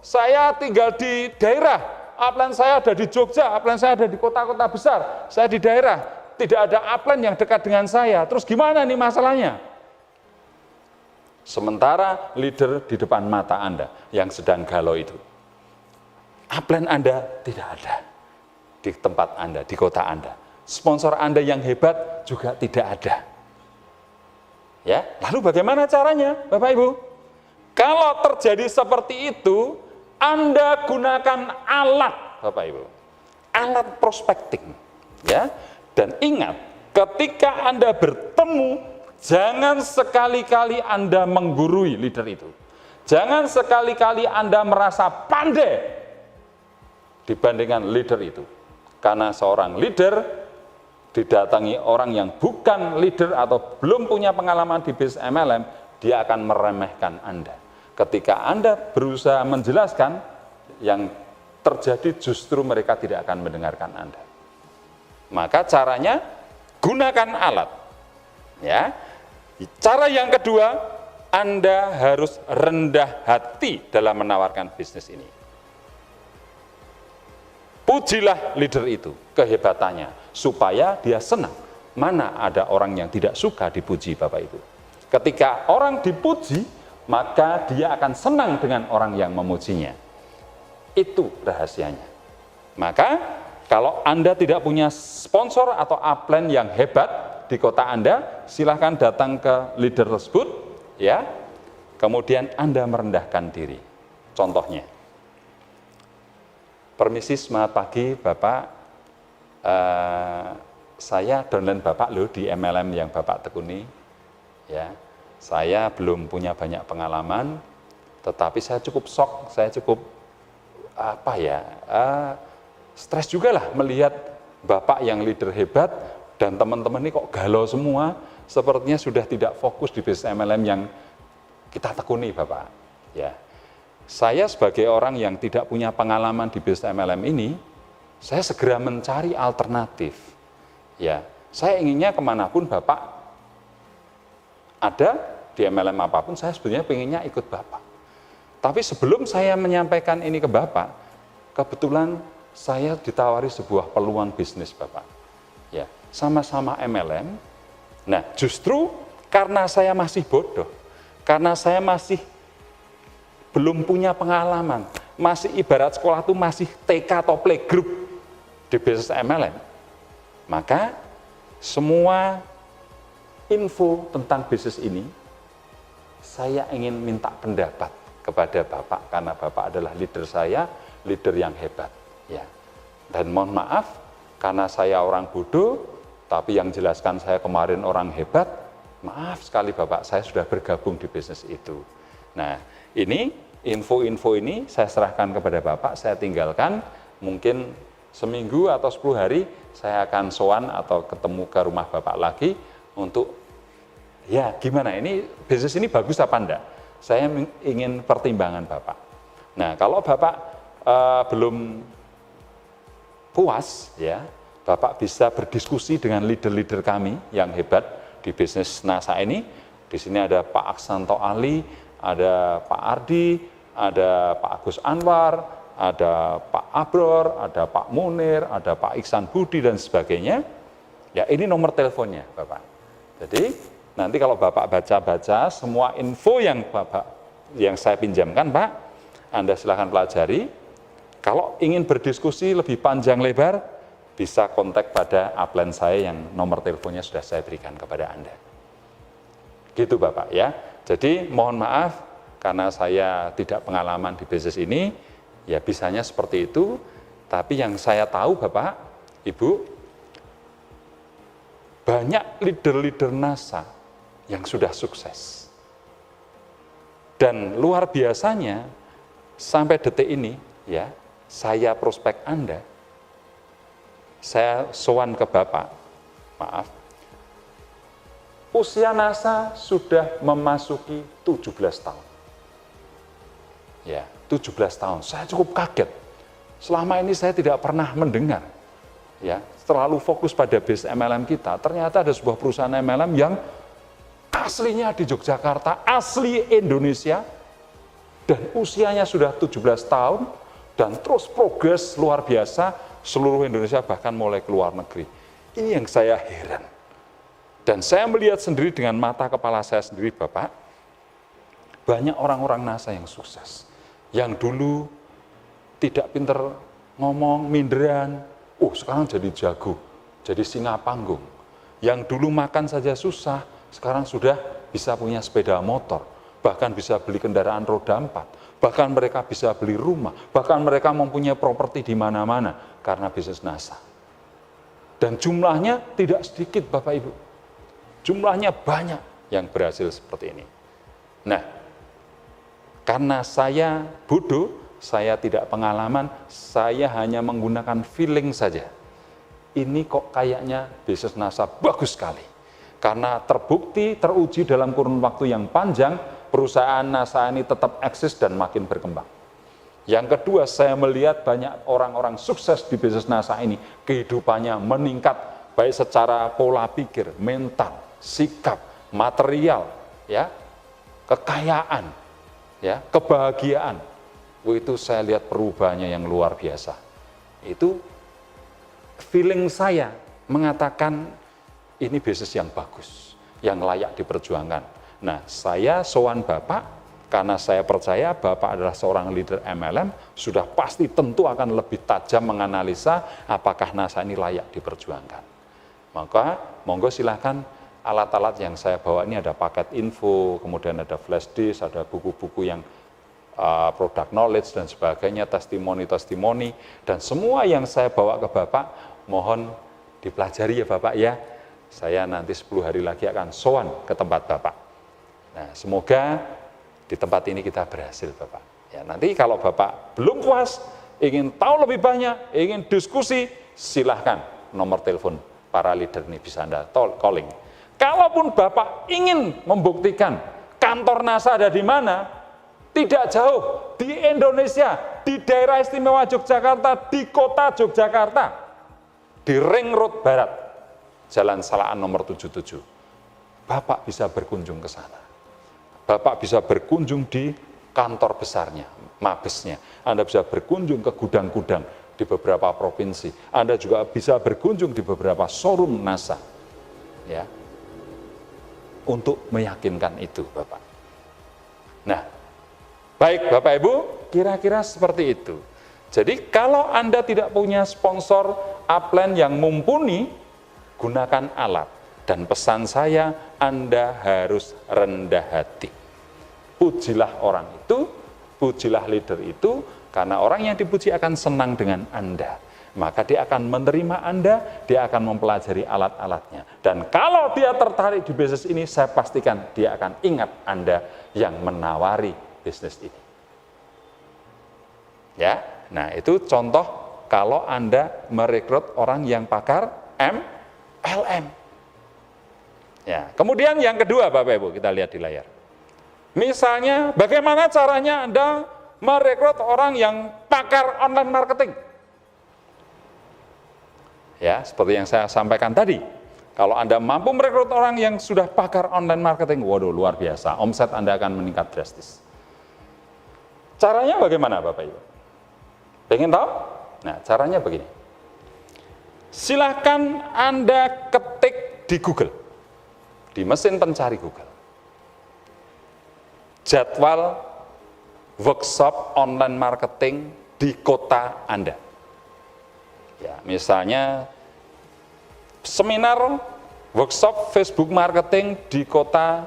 A: saya tinggal di daerah, upline saya ada di Jogja, upline saya ada di kota-kota besar, saya di daerah, tidak ada upline yang dekat dengan saya, terus gimana nih masalahnya? Sementara leader di depan mata Anda yang sedang galau itu, upline Anda tidak ada di tempat Anda, di kota Anda. Sponsor Anda yang hebat juga tidak ada. Ya, lalu bagaimana caranya, Bapak Ibu? Kalau terjadi seperti itu, Anda gunakan alat, Bapak Ibu. Alat prospecting, ya. Dan ingat, ketika Anda bertemu, jangan sekali-kali Anda menggurui leader itu. Jangan sekali-kali Anda merasa pandai dibandingkan leader itu. Karena seorang leader didatangi orang yang bukan leader atau belum punya pengalaman di bisnis MLM, dia akan meremehkan Anda. Ketika Anda berusaha menjelaskan, yang terjadi justru mereka tidak akan mendengarkan Anda. Maka caranya, gunakan alat. Ya. Cara yang kedua, Anda harus rendah hati dalam menawarkan bisnis ini. Pujilah leader itu, kehebatannya, supaya dia senang. Mana ada orang yang tidak suka dipuji, Bapak Ibu. Ketika orang dipuji, maka dia akan senang dengan orang yang memujinya. Itu rahasianya. Maka, kalau Anda tidak punya sponsor atau upline yang hebat, di kota Anda, silahkan datang ke leader tersebut, ya. Kemudian Anda merendahkan diri. Contohnya, permisi, selamat pagi Bapak, saya downline Bapak loh di MLM yang Bapak tekuni, ya. Saya belum punya banyak pengalaman, tetapi saya cukup shock, saya cukup stres juga lah melihat Bapak yang leader hebat, dan teman-teman ini kok galau semua, sepertinya sudah tidak fokus di bisnis MLM yang kita tekuni, Bapak. Ya, saya sebagai orang yang tidak punya pengalaman di bisnis MLM ini, saya segera mencari alternatif. Ya, saya inginnya kemanapun Bapak ada di MLM apapun, saya sebenarnya pengennya ikut Bapak. Tapi sebelum saya menyampaikan ini ke Bapak, kebetulan saya ditawari sebuah peluang bisnis, Bapak. Ya, sama-sama MLM. Nah, justru karena saya masih bodoh, karena saya masih belum punya pengalaman, masih ibarat sekolah itu masih TK atau playgroup di bisnis MLM, maka semua info tentang bisnis ini saya ingin minta pendapat kepada Bapak, karena Bapak adalah leader saya, leader yang hebat. Ya. Dan mohon maaf, karena saya orang bodoh, tapi yang jelaskan saya kemarin orang hebat, maaf sekali Bapak, saya sudah bergabung di bisnis itu. Nah, ini info-info ini saya serahkan kepada Bapak, saya tinggalkan, mungkin seminggu atau 10 hari saya akan sowan atau ketemu ke rumah Bapak lagi untuk, ya gimana, ini bisnis ini bagus apa enggak? Saya ingin pertimbangan Bapak. Nah, kalau Bapak belum puas, ya, Bapak bisa berdiskusi dengan leader-leader kami yang hebat di bisnis NASA ini. Di sini ada Pak Aksanto Ali, ada Pak Ardi, ada Pak Agus Anwar, ada Pak Abror, ada Pak Munir, ada Pak Iksan Budi, dan sebagainya. Ya, ini nomor teleponnya, Bapak. Jadi, nanti kalau Bapak baca-baca semua info yang saya pinjamkan, Pak, Anda silahkan pelajari. Kalau ingin berdiskusi lebih panjang lebar, bisa kontak pada upline saya yang nomor teleponnya sudah saya berikan kepada Anda. Gitu Bapak ya. Jadi mohon maaf karena saya tidak pengalaman di bisnis ini, ya bisanya seperti itu. Tapi yang saya tahu Bapak, Ibu, banyak leader-leader NASA yang sudah sukses. Dan luar biasanya, sampai detik ini, ya, saya prospek Anda, saya sowan ke Bapak, maaf, usia NASA sudah memasuki 17 tahun. Ya, 17 tahun. Saya cukup kaget. Selama ini saya tidak pernah mendengar, ya, terlalu fokus pada base MLM kita. Ternyata ada sebuah perusahaan MLM yang aslinya di Yogyakarta, asli Indonesia, dan usianya sudah 17 tahun, dan terus progres luar biasa, seluruh Indonesia bahkan mulai ke luar negeri. Ini yang saya heran. Dan saya melihat sendiri dengan mata kepala saya sendiri, Bapak, banyak orang-orang NASA yang sukses. Yang dulu tidak pinter ngomong, minderan, sekarang jadi jago, jadi singa panggung. Yang dulu makan saja susah, sekarang sudah bisa punya sepeda motor, bahkan bisa beli kendaraan roda 4, bahkan mereka bisa beli rumah, bahkan mereka mempunyai properti di mana-mana karena bisnis NASA. Dan jumlahnya tidak sedikit, Bapak Ibu. Jumlahnya banyak yang berhasil seperti ini. Nah, karena saya bodoh, saya tidak pengalaman, saya hanya menggunakan feeling saja. Ini kok kayaknya bisnis NASA bagus sekali. Karena terbukti, teruji dalam kurun waktu yang panjang, perusahaan NASA ini tetap eksis dan makin berkembang. Yang kedua, saya melihat banyak orang-orang sukses di bisnis NASA ini, kehidupannya meningkat, baik secara pola pikir, mental, sikap, material, ya, kekayaan, ya, kebahagiaan. Itu saya lihat perubahannya yang luar biasa. Itu feeling saya mengatakan ini bisnis yang bagus, yang layak diperjuangkan. Nah, saya sowan Bapak karena saya percaya Bapak adalah seorang leader MLM, sudah pasti tentu akan lebih tajam menganalisa apakah NASA ini layak diperjuangkan. Maka monggo silakan, alat-alat yang saya bawa ini ada paket info, kemudian ada flash disk, ada buku-buku yang product knowledge dan sebagainya, testimoni-testimoni, dan semua yang saya bawa ke Bapak, mohon dipelajari ya Bapak ya. Saya nanti 10 hari lagi akan sowan ke tempat Bapak. Nah, semoga di tempat ini kita berhasil Bapak. Ya, nanti kalau Bapak belum puas, ingin tahu lebih banyak, ingin diskusi, silahkan nomor telepon para leader ini bisa Anda calling. Kalaupun Bapak ingin membuktikan kantor NASA ada di mana, tidak jauh, di Indonesia, di daerah istimewa Yogyakarta, di kota Yogyakarta, di Ring Road Barat, Jalan Salaan nomor 77. Bapak bisa berkunjung ke sana. Bapak bisa berkunjung di kantor besarnya, mabesnya. Anda bisa berkunjung ke gudang-gudang di beberapa provinsi. Anda juga bisa berkunjung di beberapa showroom NASA. Ya, untuk meyakinkan itu, Bapak. Nah, baik Bapak Ibu, kira-kira seperti itu. Jadi kalau Anda tidak punya sponsor upline yang mumpuni, gunakan alat. Dan pesan saya, Anda harus rendah hati. Pujilah orang itu, pujilah leader itu, karena orang yang dipuji akan senang dengan Anda. Maka dia akan menerima Anda, dia akan mempelajari alat-alatnya. Dan kalau dia tertarik di bisnis ini, saya pastikan dia akan ingat Anda yang menawari bisnis ini. Ya, nah itu contoh kalau Anda merekrut orang yang pakar MLM. Ya, kemudian yang kedua Bapak Ibu, kita lihat di layar. Misalnya bagaimana caranya Anda merekrut orang yang pakar online marketing? Ya, seperti yang saya sampaikan tadi. Kalau Anda mampu merekrut orang yang sudah pakar online marketing, waduh luar biasa, omset Anda akan meningkat drastis. Caranya bagaimana Bapak Ibu? Pengen tahu? Nah, caranya begini. Silahkan Anda ketik di Google, di mesin pencari Google, jadwal workshop online marketing di kota Anda. Ya, misalnya seminar workshop Facebook marketing di kota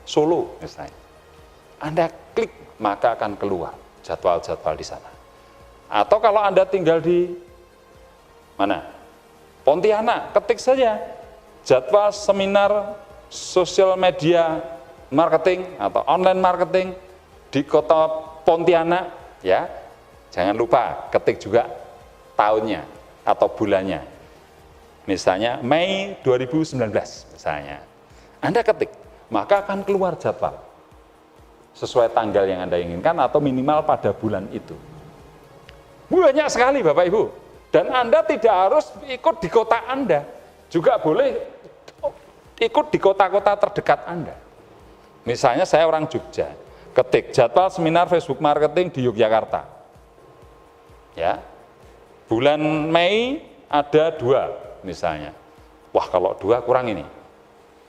A: Solo misalnya. Anda klik, maka akan keluar jadwal-jadwal di sana. Atau kalau Anda tinggal di mana? Pontianak, ketik saja jadwal seminar sosial media marketing atau online marketing di kota Pontianak, ya, jangan lupa ketik juga tahunnya atau bulannya. Misalnya Mei 2019 misalnya. Anda ketik, maka akan keluar jadwal sesuai tanggal yang Anda inginkan atau minimal pada bulan itu. Banyak sekali Bapak Ibu. Dan Anda tidak harus ikut di kota Anda, juga boleh ikut di kota-kota terdekat Anda. Misalnya saya orang Jogja, ketik jadwal seminar Facebook Marketing di Yogyakarta. Ya, bulan Mei ada 2 misalnya. Wah, kalau 2 kurang ini.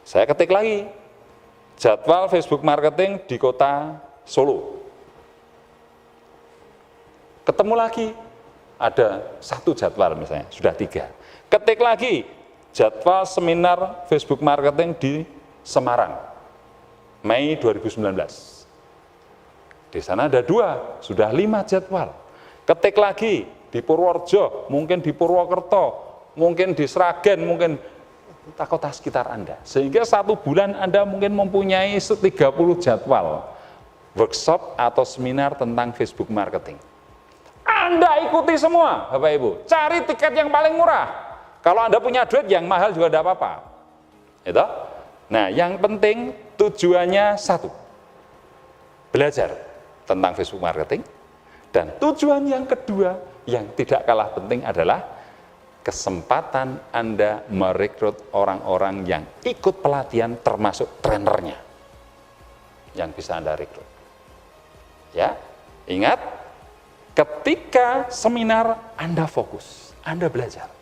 A: Saya ketik lagi, jadwal Facebook Marketing di kota Solo. Ketemu lagi, ada 1 jadwal misalnya, sudah 3. Ketik lagi, jadwal seminar Facebook Marketing di Semarang, Mei 2019. Di sana ada 2, sudah 5 jadwal. Ketik lagi, di Purworejo, mungkin di Purwokerto, mungkin di Sragen, mungkin kota sekitar Anda. Sehingga 1 bulan Anda mungkin mempunyai 30 jadwal workshop atau seminar tentang Facebook Marketing. Anda ikuti semua, Bapak Ibu. Cari tiket yang paling murah. Kalau Anda punya duit yang mahal juga tidak apa-apa. Gitu? Nah, yang penting tujuannya 1. Belajar tentang Facebook Marketing. Dan tujuan yang kedua yang tidak kalah penting adalah kesempatan Anda merekrut orang-orang yang ikut pelatihan termasuk trenernya yang bisa Anda rekrut. Ya, ingat, ketika seminar Anda fokus, Anda belajar.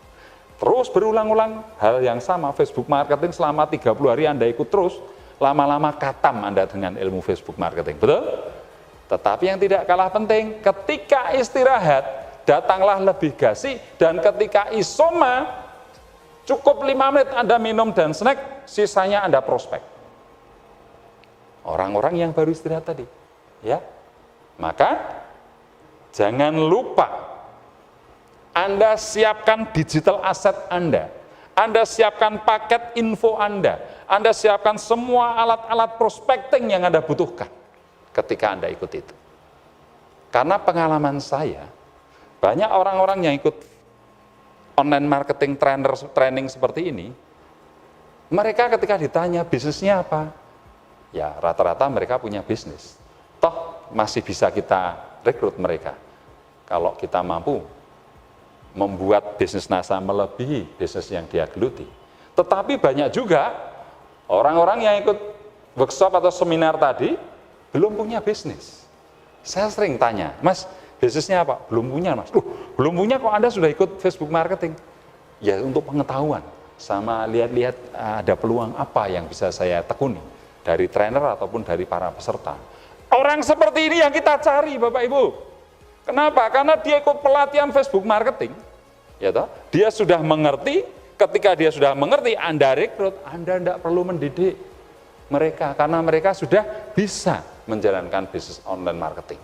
A: Terus berulang-ulang hal yang sama, Facebook Marketing selama 30 hari Anda ikut terus, lama-lama katam Anda dengan ilmu Facebook Marketing, betul? Tetapi yang tidak kalah penting, ketika istirahat, datanglah lebih gasi, dan ketika isoma, cukup 5 menit Anda minum dan snack, sisanya Anda prospek. Orang-orang yang baru istirahat tadi. Ya, maka jangan lupa, Anda siapkan digital asset Anda siapkan paket info Anda siapkan semua alat-alat prospecting yang Anda butuhkan ketika Anda ikut itu. Karena pengalaman saya, banyak orang-orang yang ikut online marketing training seperti ini, mereka ketika ditanya bisnisnya apa, ya rata-rata mereka punya bisnis. Toh masih bisa kita rekrut mereka kalau kita mampu membuat bisnis NASA melebihi bisnis yang dia geluti. Tetapi banyak juga orang-orang yang ikut workshop atau seminar tadi belum punya bisnis. Saya sering tanya, Mas, bisnisnya apa? Belum punya, Mas. Belum punya kok Anda sudah ikut Facebook Marketing? Ya untuk pengetahuan, sama lihat-lihat ada peluang apa yang bisa saya tekuni dari trainer ataupun dari para peserta. Orang seperti ini yang kita cari, Bapak Ibu. Kenapa? Karena dia ikut pelatihan Facebook Marketing, ya toh? Dia sudah mengerti. Ketika dia sudah mengerti, Anda rekrut, Anda tidak perlu mendidik mereka, karena mereka sudah bisa menjalankan bisnis online marketing.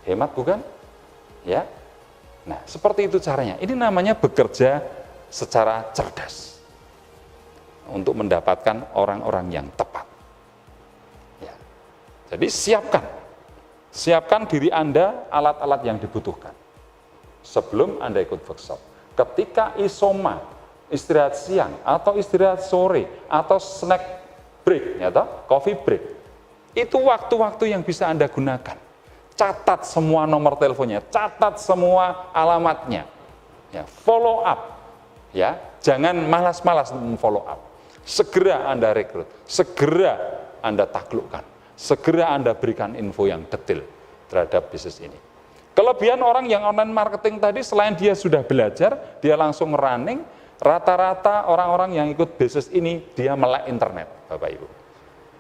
A: Hemat bukan? Ya. Nah, seperti itu caranya. Ini namanya bekerja secara cerdas untuk mendapatkan orang-orang yang tepat. Ya. Jadi siapkan diri Anda alat-alat yang dibutuhkan sebelum Anda ikut workshop. Ketika isoma, istirahat siang atau istirahat sore atau snack break, ya toh, coffee break, itu waktu-waktu yang bisa Anda gunakan. Catat semua nomor teleponnya, catat semua alamatnya, ya, follow up, ya, jangan malas-malas follow up. Segera Anda rekrut, segera Anda taklukkan, segera Anda berikan info yang detail terhadap bisnis ini. Kelebihan orang yang online marketing tadi, selain dia sudah belajar, dia langsung running, rata-rata orang-orang yang ikut bisnis ini, dia melek internet, Bapak Ibu.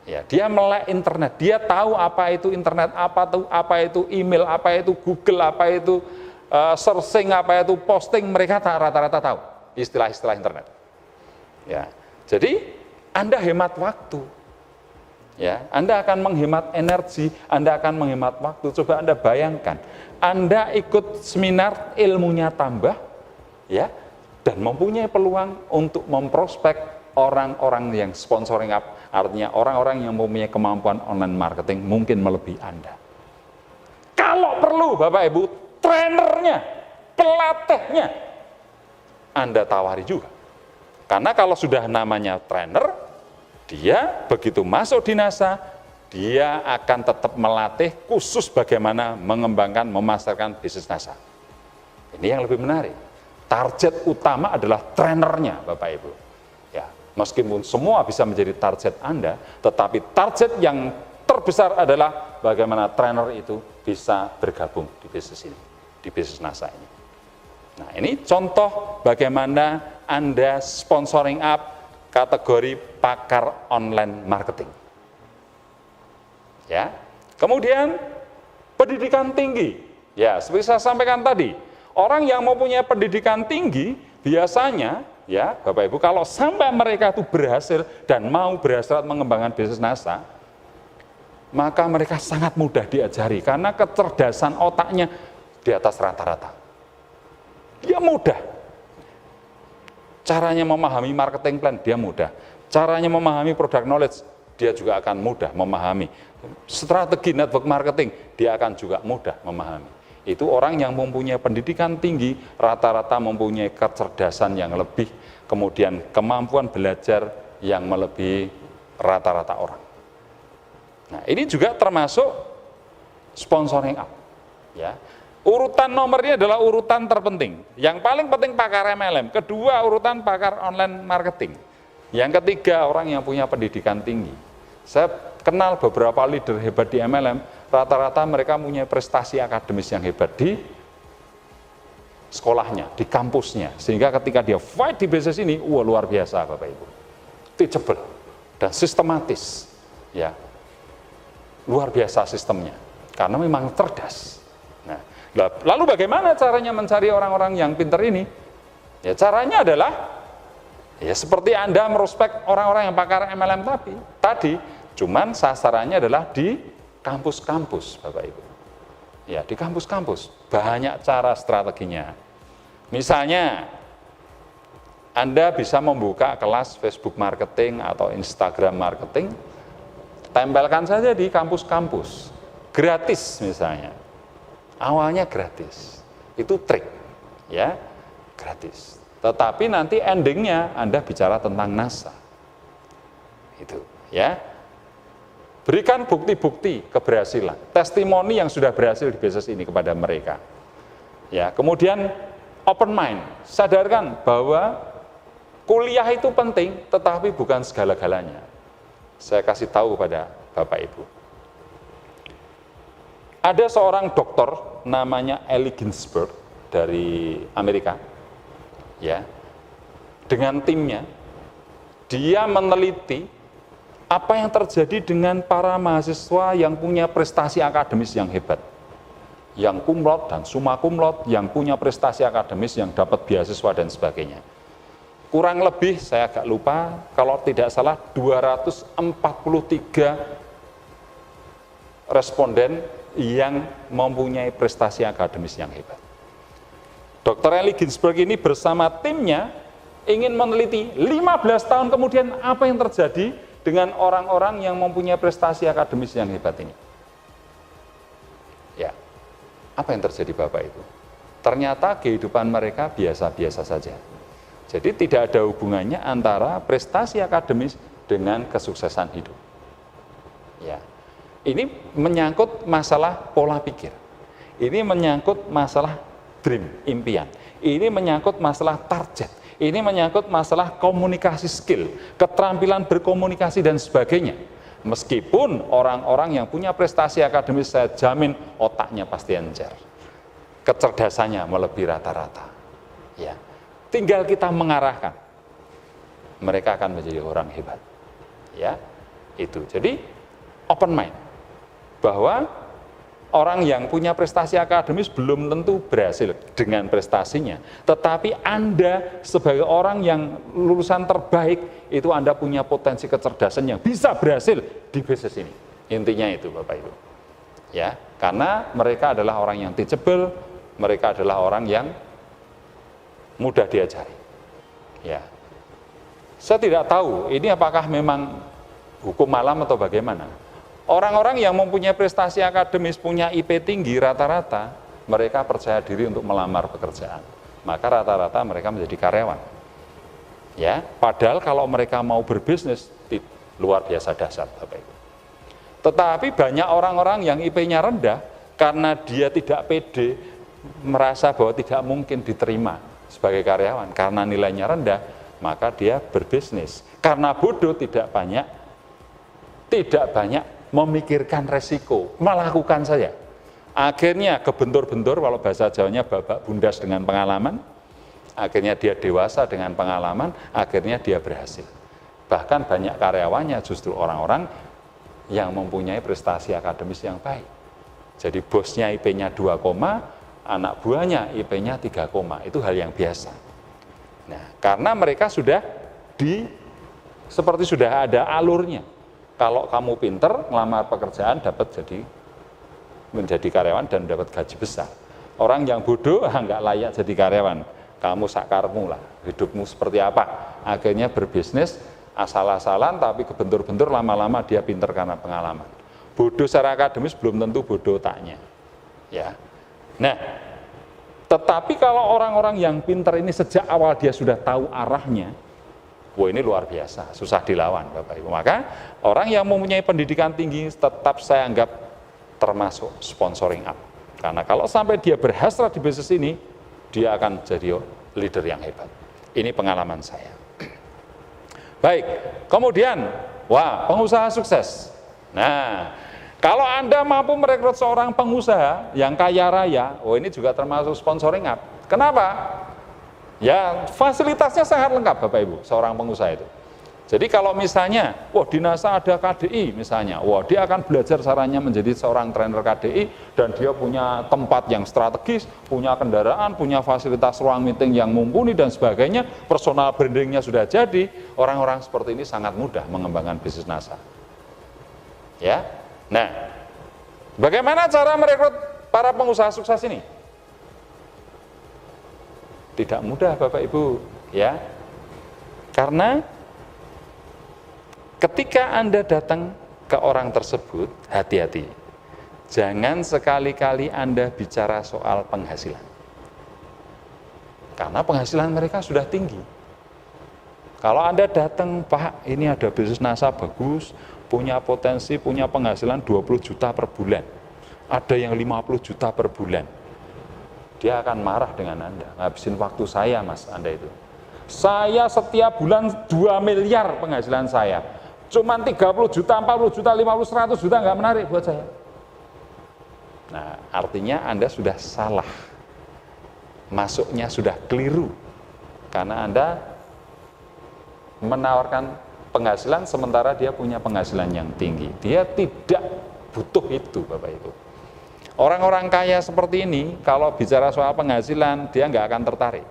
A: Ya, dia melek internet, dia tahu apa itu internet, apa itu email, apa itu Google, apa itu searching, apa itu posting, mereka rata-rata tahu istilah-istilah internet. Ya, jadi Anda hemat waktu, ya, Anda akan menghemat energi, Anda akan menghemat waktu. Coba Anda bayangkan, Anda ikut seminar, ilmunya tambah, ya, dan mempunyai peluang untuk memprospek orang-orang yang sponsoring up, artinya orang-orang yang mempunyai kemampuan online marketing mungkin melebihi Anda. Kalau perlu Bapak Ibu, trainernya, pelatihnya, Anda tawari juga. Karena kalau sudah namanya trainer, dia begitu masuk di NASA, dia akan tetap melatih khusus bagaimana mengembangkan, memasarkan bisnis NASA. Ini yang lebih menarik. Target utama adalah trainernya, Bapak Ibu. Ya, meskipun semua bisa menjadi target Anda, tetapi target yang terbesar adalah bagaimana trainer itu bisa bergabung di bisnis ini, di bisnis NASA ini. Nah, ini contoh bagaimana Anda sponsoring up kategori pakar online marketing. Ya. Kemudian pendidikan tinggi. Ya, seperti saya sampaikan tadi, orang yang mempunyai pendidikan tinggi biasanya ya, Bapak Ibu, kalau sampai mereka itu berhasil dan mau berhasrat mengembangkan bisnis NASA, maka mereka sangat mudah diajari karena kecerdasan otaknya di atas rata-rata. Dia mudah. Caranya memahami marketing plan, dia mudah. Caranya memahami product knowledge, dia juga akan mudah memahami. Strategi network marketing, dia akan juga mudah memahami. Itu orang yang mempunyai pendidikan tinggi, rata-rata mempunyai kecerdasan yang lebih, kemudian kemampuan belajar yang melebihi rata-rata orang. Nah, ini juga termasuk sponsoring up. Ya. Urutan nomornya adalah urutan terpenting. Yang paling penting pakar MLM, kedua urutan pakar online marketing. Yang ketiga orang yang punya pendidikan tinggi. Saya kenal beberapa leader hebat di MLM, rata-rata mereka punya prestasi akademis yang hebat di sekolahnya, di kampusnya. Sehingga ketika dia fight di bisnis ini, wah luar biasa Bapak Ibu. Teachable dan sistematis. Ya. Luar biasa sistemnya, karena memang cerdas. Nah, lalu bagaimana caranya mencari orang-orang yang pintar ini? Ya caranya adalah ya seperti Anda merospek orang-orang yang pakar MLM tadi, cuman sasarannya adalah di kampus-kampus, Bapak Ibu. Ya, di kampus-kampus banyak cara strateginya. Misalnya Anda bisa membuka kelas Facebook marketing atau Instagram marketing, tempelkan saja di kampus-kampus, gratis misalnya. Awalnya gratis, itu trik, ya, gratis. Tetapi nanti endingnya Anda bicara tentang NASA, itu, ya. Berikan bukti-bukti keberhasilan, testimoni yang sudah berhasil di bisnis ini kepada mereka. Ya, kemudian open mind, sadarkan bahwa kuliah itu penting, tetapi bukan segala-galanya. Saya kasih tahu pada Bapak Ibu. Ada seorang dokter namanya Ellie Ginsberg dari Amerika, ya, dengan timnya, dia meneliti apa yang terjadi dengan para mahasiswa yang punya prestasi akademis yang hebat, yang cum laude dan summa cum laude, yang punya prestasi akademis yang dapat beasiswa dan sebagainya. Kurang lebih, saya agak lupa, kalau tidak salah 243 responden yang mempunyai prestasi akademis yang hebat. Dr. Ellie Ginsberg ini bersama timnya ingin meneliti 15 tahun kemudian apa yang terjadi dengan orang-orang yang mempunyai prestasi akademis yang hebat ini. Ya, apa yang terjadi Bapak Ibu? Ternyata kehidupan mereka biasa-biasa saja. Jadi tidak ada hubungannya antara prestasi akademis dengan kesuksesan hidup. Ya. Ini menyangkut masalah pola pikir. Ini menyangkut masalah dream, impian. Ini menyangkut masalah target. Ini menyangkut masalah komunikasi skill, keterampilan berkomunikasi dan sebagainya. Meskipun orang-orang yang punya prestasi akademis, saya jamin otaknya pasti encer. Kecerdasannya melebihi rata-rata. Ya. Tinggal kita mengarahkan. Mereka akan menjadi orang hebat. Ya. Itu. Jadi open mind. Bahwa orang yang punya prestasi akademis belum tentu berhasil dengan prestasinya. Tetapi Anda sebagai orang yang lulusan terbaik, itu Anda punya potensi kecerdasan yang bisa berhasil di bisnis ini. Intinya itu Bapak Ibu. Ya, karena mereka adalah orang yang teachable, mereka adalah orang yang mudah diajari. Ya. Saya tidak tahu ini apakah memang hukum alam atau bagaimana. Orang-orang yang mempunyai prestasi akademis, punya IP tinggi rata-rata, mereka percaya diri untuk melamar pekerjaan. Maka rata-rata mereka menjadi karyawan. Ya, padahal kalau mereka mau berbisnis, luar biasa dahsyat Bapak Ibu. Tetapi banyak orang-orang yang IP-nya rendah, karena dia tidak pede, merasa bahwa tidak mungkin diterima sebagai karyawan. Karena nilainya rendah, maka dia berbisnis. Karena bodoh tidak banyak memikirkan resiko, melakukan saja. Akhirnya kebentur-bentur, kalau bahasa Jawanya babak bundas dengan pengalaman, akhirnya dia dewasa dengan pengalaman, akhirnya dia berhasil. Bahkan banyak karyawannya justru orang-orang yang mempunyai prestasi akademis yang baik. Jadi bosnya IP-nya 2, anak buahnya IP-nya 3, itu hal yang biasa. Nah, karena mereka sudah seperti sudah ada alurnya. Kalau kamu pinter, ngelamar pekerjaan, menjadi karyawan dan dapat gaji besar. Orang yang bodoh, nggak layak jadi karyawan. Kamu sakarmu lah, hidupmu seperti apa. Akhirnya berbisnis, asal-asalan, tapi kebentur-bentur, lama-lama dia pinter karena pengalaman. Bodoh secara akademis belum tentu bodoh otaknya. Ya. Nah, tetapi kalau orang-orang yang pinter ini sejak awal dia sudah tahu arahnya, wah ini luar biasa, susah dilawan Bapak Ibu. Maka orang yang mempunyai pendidikan tinggi tetap saya anggap termasuk sponsoring up. Karena kalau sampai dia berhasrat di bisnis ini, dia akan jadi leader yang hebat. Ini pengalaman saya. Baik, kemudian, wah pengusaha sukses. Nah, kalau Anda mampu merekrut seorang pengusaha yang kaya raya, oh ini juga termasuk sponsoring up. Kenapa? Ya, fasilitasnya sangat lengkap Bapak Ibu, seorang pengusaha itu. Jadi kalau misalnya, wah di NASA ada KDI misalnya, wah dia akan belajar caranya menjadi seorang trainer KDI, dan dia punya tempat yang strategis, punya kendaraan, punya fasilitas ruang meeting yang mumpuni dan sebagainya, personal brandingnya sudah jadi, orang-orang seperti ini sangat mudah mengembangkan bisnis NASA. Ya, nah, bagaimana cara merekrut para pengusaha sukses ini? Tidak mudah Bapak Ibu, ya. Karena ketika Anda datang ke orang tersebut, hati-hati. Jangan sekali-kali Anda bicara soal penghasilan. Karena penghasilan mereka sudah tinggi. Kalau Anda datang, Pak, ini ada bisnis NASA bagus, punya potensi, punya penghasilan 20 juta per bulan. Ada yang 50 juta per bulan. Dia akan marah dengan Anda, ngabisin waktu saya Mas, Anda itu. Saya setiap bulan 2 miliar penghasilan saya. Cuman 30 juta, 40 juta, 50, 100 juta nggak menarik buat saya. Nah, artinya Anda sudah salah. Masuknya sudah keliru. Karena Anda menawarkan penghasilan sementara dia punya penghasilan yang tinggi. Dia tidak butuh itu Bapak Ibu. Orang-orang kaya seperti ini, kalau bicara soal penghasilan, dia nggak akan tertarik.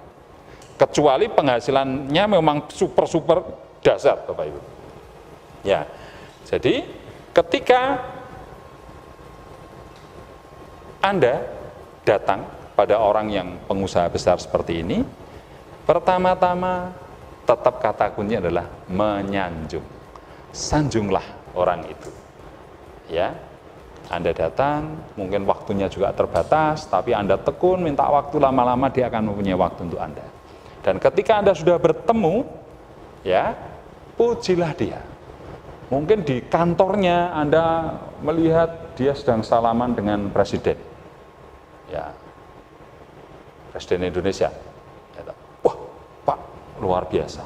A: Kecuali penghasilannya memang super-super dasar, Bapak Ibu. Ya, jadi ketika Anda datang pada orang yang pengusaha besar seperti ini, pertama-tama tetap kata kuncinya adalah menyanjung. Sanjunglah orang itu. Ya, Anda datang, mungkin waktunya juga terbatas, tapi Anda tekun, minta waktu, lama-lama dia akan mempunyai waktu untuk Anda. Dan ketika Anda sudah bertemu, ya, pujilah dia. Mungkin di kantornya Anda melihat dia sedang salaman dengan presiden. Ya, Presiden Indonesia. Wah, Pak, luar biasa.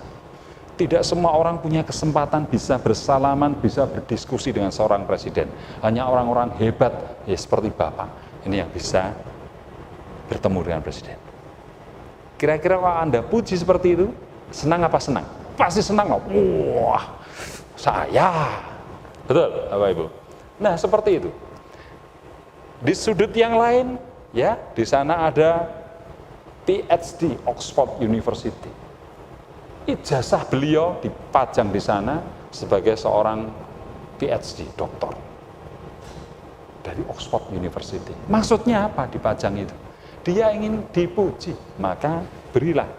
A: Tidak semua orang punya kesempatan bisa bersalaman, bisa berdiskusi dengan seorang presiden. Hanya orang-orang hebat, ya seperti Bapak, ini yang bisa bertemu dengan presiden. Kira-kira kalau Anda puji seperti itu, senang apa senang? Pasti senang. Wah, saya. Betul, Bapak Ibu. Nah, seperti itu. Di sudut yang lain, ya, di sana ada PhD Oxford University. Ijazah beliau dipajang di sana sebagai seorang PhD, doktor dari Oxford University. Maksudnya apa dipajang itu? Dia ingin dipuji, maka berilah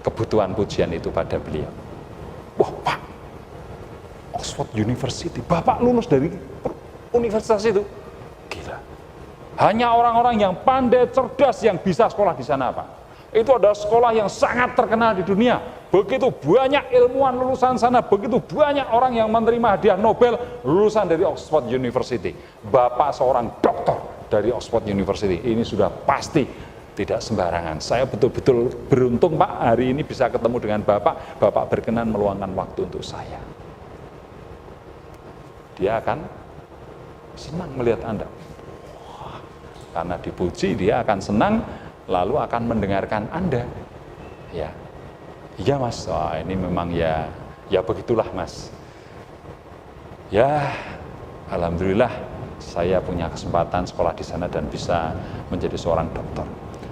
A: kebutuhan pujian itu pada beliau. wah Pak, Oxford University, Bapak lulus dari universitas itu. Gila. Hanya orang-orang yang pandai, cerdas yang bisa sekolah di sana, Pak. Itu adalah sekolah yang sangat terkenal di dunia. Begitu banyak ilmuwan lulusan sana, begitu banyak orang yang menerima hadiah Nobel lulusan dari Oxford University. Bapak seorang doktor dari Oxford University. Ini sudah pasti tidak sembarangan. Saya betul-betul beruntung, Pak, hari ini bisa ketemu dengan Bapak. Bapak berkenan meluangkan waktu untuk saya. Dia akan senang melihat Anda. Karena dipuji, dia akan senang, lalu akan mendengarkan Anda. Ya, iya Mas, wah, ini memang ya begitulah Mas. Ya, alhamdulillah saya punya kesempatan sekolah di sana dan bisa menjadi seorang dokter.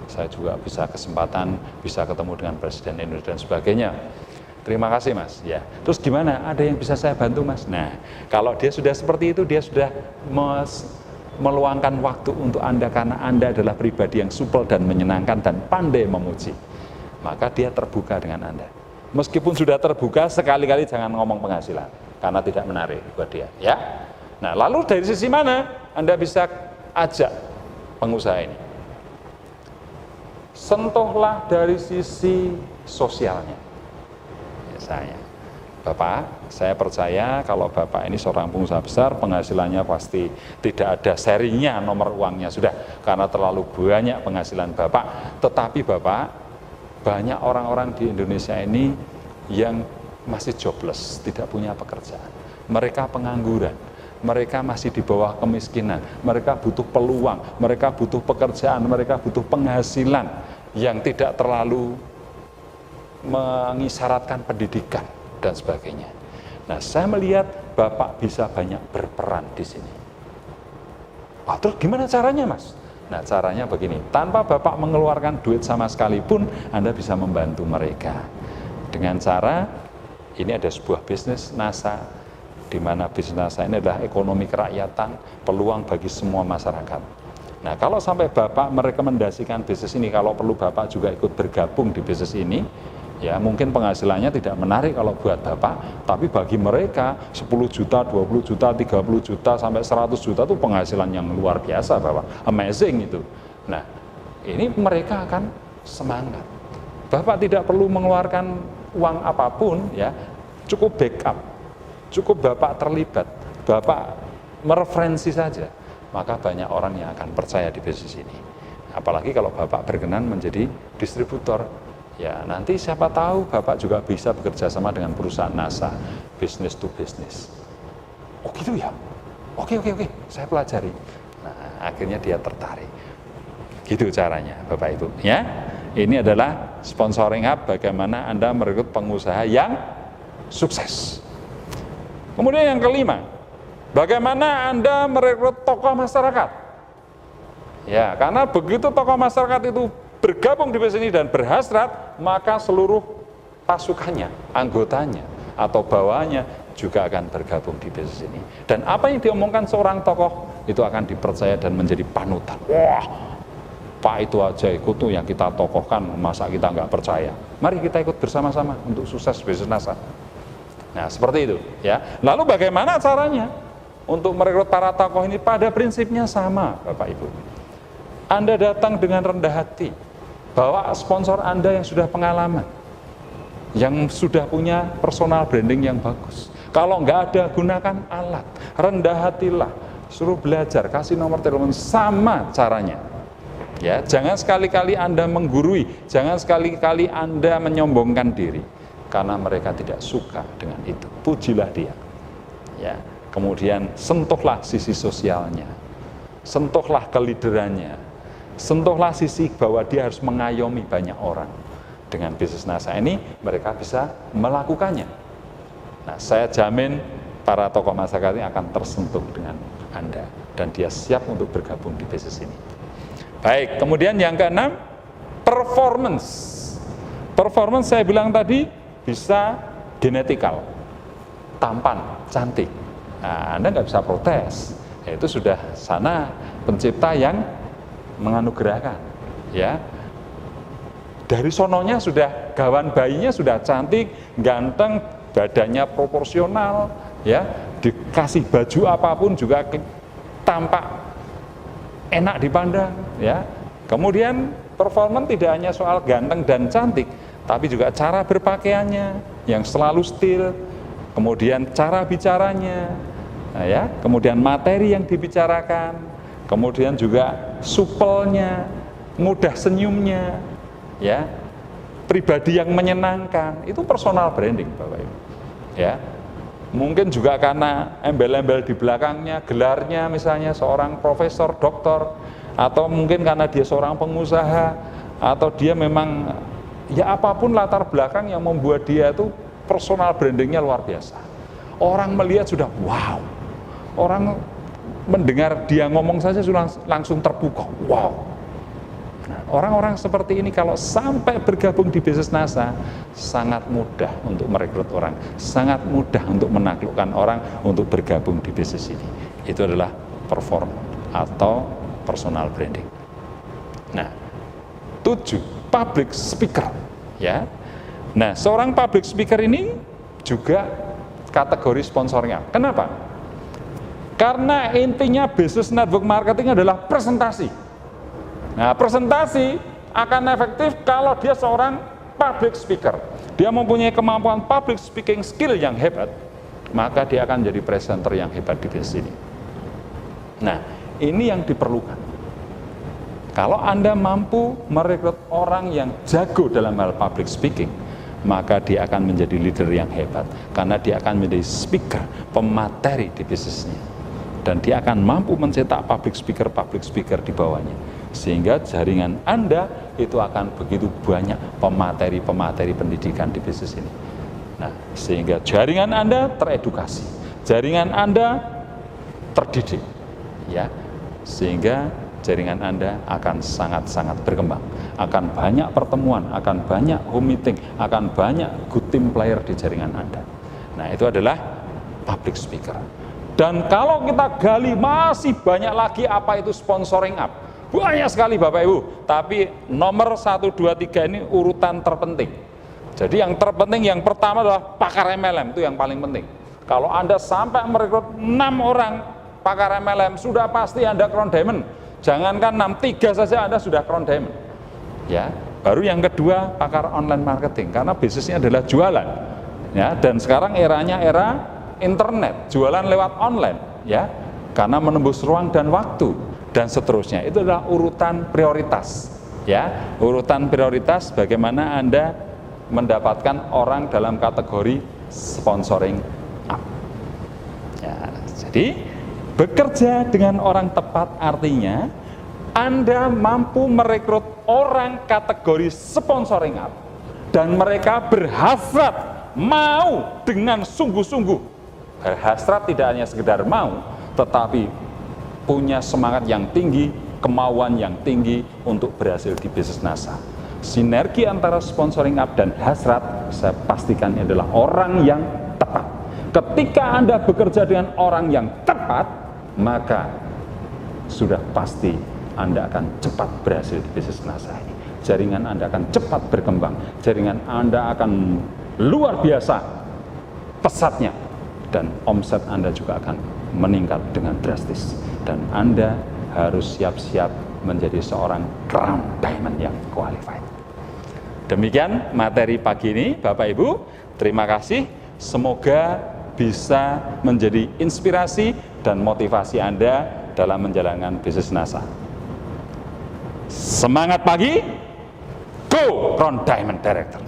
A: Saya juga bisa kesempatan bisa ketemu dengan Presiden Indonesia dan sebagainya. Terima kasih Mas. Ya, terus gimana? Ada yang bisa saya bantu Mas? Nah, kalau dia sudah seperti itu, dia sudah meluangkan waktu untuk Anda karena Anda adalah pribadi yang supel dan menyenangkan dan pandai memuji. Maka dia terbuka dengan Anda. Meskipun sudah terbuka, sekali-kali jangan ngomong penghasilan karena tidak menarik buat dia, ya. Nah, lalu dari sisi mana Anda bisa ajak pengusaha ini? Sentuhlah dari sisi sosialnya. Misalnya, Bapak, saya percaya kalau Bapak ini seorang pengusaha besar, penghasilannya pasti tidak ada serinya nomor uangnya sudah, karena terlalu banyak penghasilan Bapak. Tetapi Bapak, banyak orang-orang di Indonesia ini yang masih jobless, tidak punya pekerjaan. Mereka pengangguran, mereka masih di bawah kemiskinan, mereka butuh peluang, mereka butuh pekerjaan, mereka butuh penghasilan yang tidak terlalu mengisyaratkan pendidikan dan sebagainya. Nah, saya melihat Bapak bisa banyak berperan di sini. Wah, terus gimana caranya, Mas? Nah, caranya begini, tanpa Bapak mengeluarkan duit sama sekali pun, Anda bisa membantu mereka. Dengan cara, ini ada sebuah bisnis NASA, di mana bisnis NASA ini adalah ekonomi kerakyatan, peluang bagi semua masyarakat. Nah, kalau sampai Bapak merekomendasikan bisnis ini, kalau perlu Bapak juga ikut bergabung di bisnis ini, ya mungkin penghasilannya tidak menarik kalau buat Bapak, tapi bagi mereka 10 juta, 20 juta, 30 juta, sampai 100 juta itu penghasilan yang luar biasa Bapak, amazing itu. Nah, ini mereka akan semangat. Bapak tidak perlu mengeluarkan uang apapun, ya, cukup backup, cukup Bapak terlibat, Bapak mereferensi saja, maka banyak orang yang akan percaya di bisnis ini. Apalagi kalau Bapak berkenan menjadi distributor. Ya, nanti siapa tahu Bapak juga bisa bekerja sama dengan perusahaan NASA, business to business. Oh gitu ya? Oke, saya pelajari. Nah, akhirnya dia tertarik. Gitu caranya, Bapak Ibu. Ya, ini adalah sponsoring hub bagaimana Anda merekrut pengusaha yang sukses. Kemudian yang kelima, bagaimana Anda merekrut tokoh masyarakat. Ya, karena begitu tokoh masyarakat itu bergabung di bisnis ini dan berhasrat, maka seluruh pasukannya, anggotanya, atau bawahannya juga akan bergabung di bisnis ini. Dan apa yang diomongkan seorang tokoh, itu akan dipercaya dan menjadi panutan. Wah, Pak itu aja ikut tuh yang kita tokohkan, masa kita nggak percaya? Mari kita ikut bersama-sama untuk sukses bisnis NASA. Nah, seperti itu, ya. Lalu bagaimana caranya untuk merekrut para tokoh ini? Pada prinsipnya sama, Bapak Ibu. Anda datang dengan rendah hati, bawa sponsor Anda yang sudah pengalaman, yang sudah punya personal branding yang bagus. Kalau nggak ada, gunakan alat, rendah hatilah, suruh belajar, kasih nomor telepon, sama caranya. Ya, jangan sekali-kali Anda menggurui, jangan sekali-kali Anda menyombongkan diri, karena mereka tidak suka dengan itu. Pujilah dia. Ya, kemudian sentuhlah sisi sosialnya, sentuhlah keliderannya, sentuhlah sisi bahwa dia harus mengayomi banyak orang. Dengan bisnis NASA ini, mereka bisa melakukannya. Nah, saya jamin para tokoh masyarakat ini akan tersentuh dengan Anda, dan dia siap untuk bergabung di bisnis ini. Baik, kemudian yang keenam, performance. Performance saya bilang tadi bisa genetikal, tampan, cantik. Nah, Anda nggak bisa protes. Itu sudah sana pencipta yang menganugerahkan, ya. Dari sononya sudah, gawan bayinya sudah cantik, ganteng, badannya proporsional, ya, dikasih baju apapun juga tampak enak dipandang, ya. Kemudian performance tidak hanya soal ganteng dan cantik, tapi juga cara berpakaiannya yang selalu stil, kemudian cara bicaranya, nah, ya, kemudian materi yang dibicarakan, kemudian juga supelnya, mudah senyumnya, ya, pribadi yang menyenangkan. Itu personal branding, Bapak Ibu, ya. Mungkin juga karena embel-embel di belakangnya, gelarnya misalnya seorang profesor, doktor, atau mungkin karena dia seorang pengusaha, atau dia memang ya apapun latar belakang yang membuat dia itu personal brandingnya luar biasa. Orang melihat sudah wow, orang mendengar dia ngomong saja sudah langsung terpukau, wow. Nah, orang-orang seperti ini kalau sampai bergabung di bisnis NASA, sangat mudah untuk merekrut orang, sangat mudah untuk menaklukkan orang untuk bergabung di bisnis ini. Itu adalah perform atau personal branding. Nah, 7, public speaker, ya. Nah, seorang public speaker ini juga kategori sponsornya. Kenapa? Karena intinya bisnis network marketing adalah presentasi. Nah, presentasi akan efektif kalau dia seorang public speaker. Dia mempunyai kemampuan public speaking skill yang hebat, maka dia akan jadi presenter yang hebat di bisnis ini. Nah, ini yang diperlukan. Kalau Anda mampu merekrut orang yang jago dalam hal public speaking, maka dia akan menjadi leader yang hebat, karena dia akan menjadi speaker, pemateri di bisnisnya. Dan dia akan mampu mencetak public speaker di bawahnya. Sehingga jaringan Anda itu akan begitu banyak pemateri-pemateri pendidikan di bisnis ini. Nah, sehingga jaringan Anda teredukasi, jaringan Anda terdidik, ya, sehingga jaringan Anda akan sangat-sangat berkembang, akan banyak pertemuan, akan banyak home meeting, akan banyak good team player di jaringan Anda. Nah, itu adalah public speaker. Dan kalau kita gali masih banyak lagi apa itu sponsoring up. Banyak sekali Bapak Ibu, tapi nomor 1, 2, 3 ini urutan terpenting. Jadi yang terpenting, yang pertama adalah pakar MLM, itu yang paling penting. Kalau Anda sampai merekrut 6 orang pakar MLM, sudah pasti Anda crown diamond. Jangankan 6, 3 saja Anda sudah crown diamond. Ya, baru yang kedua pakar online marketing, karena bisnisnya adalah jualan. Ya, dan sekarang eranya era internet, jualan lewat online, ya, karena menembus ruang dan waktu. Dan seterusnya, itu adalah urutan prioritas, ya, urutan prioritas bagaimana Anda mendapatkan orang dalam kategori sponsoring up. Ya, jadi bekerja dengan orang tepat artinya Anda mampu merekrut orang kategori sponsoring up dan mereka berhasrat mau dengan sungguh-sungguh. Berhasrat tidak hanya sekedar mau, tetapi punya semangat yang tinggi, kemauan yang tinggi untuk berhasil di bisnis NASA. Sinergi antara sponsoring up dan hasrat, saya pastikan adalah orang yang tepat. Ketika Anda bekerja dengan orang yang tepat, maka sudah pasti Anda akan cepat berhasil di bisnis NASA ini. Jaringan Anda akan cepat berkembang, jaringan Anda akan luar biasa pesatnya, dan omset Anda juga akan meningkat dengan drastis. Dan Anda harus siap-siap menjadi seorang crown diamond yang qualified. Demikian materi pagi ini Bapak Ibu, terima kasih. Semoga bisa menjadi inspirasi dan motivasi Anda dalam menjalankan bisnis NASA. Semangat pagi, go crown diamond director.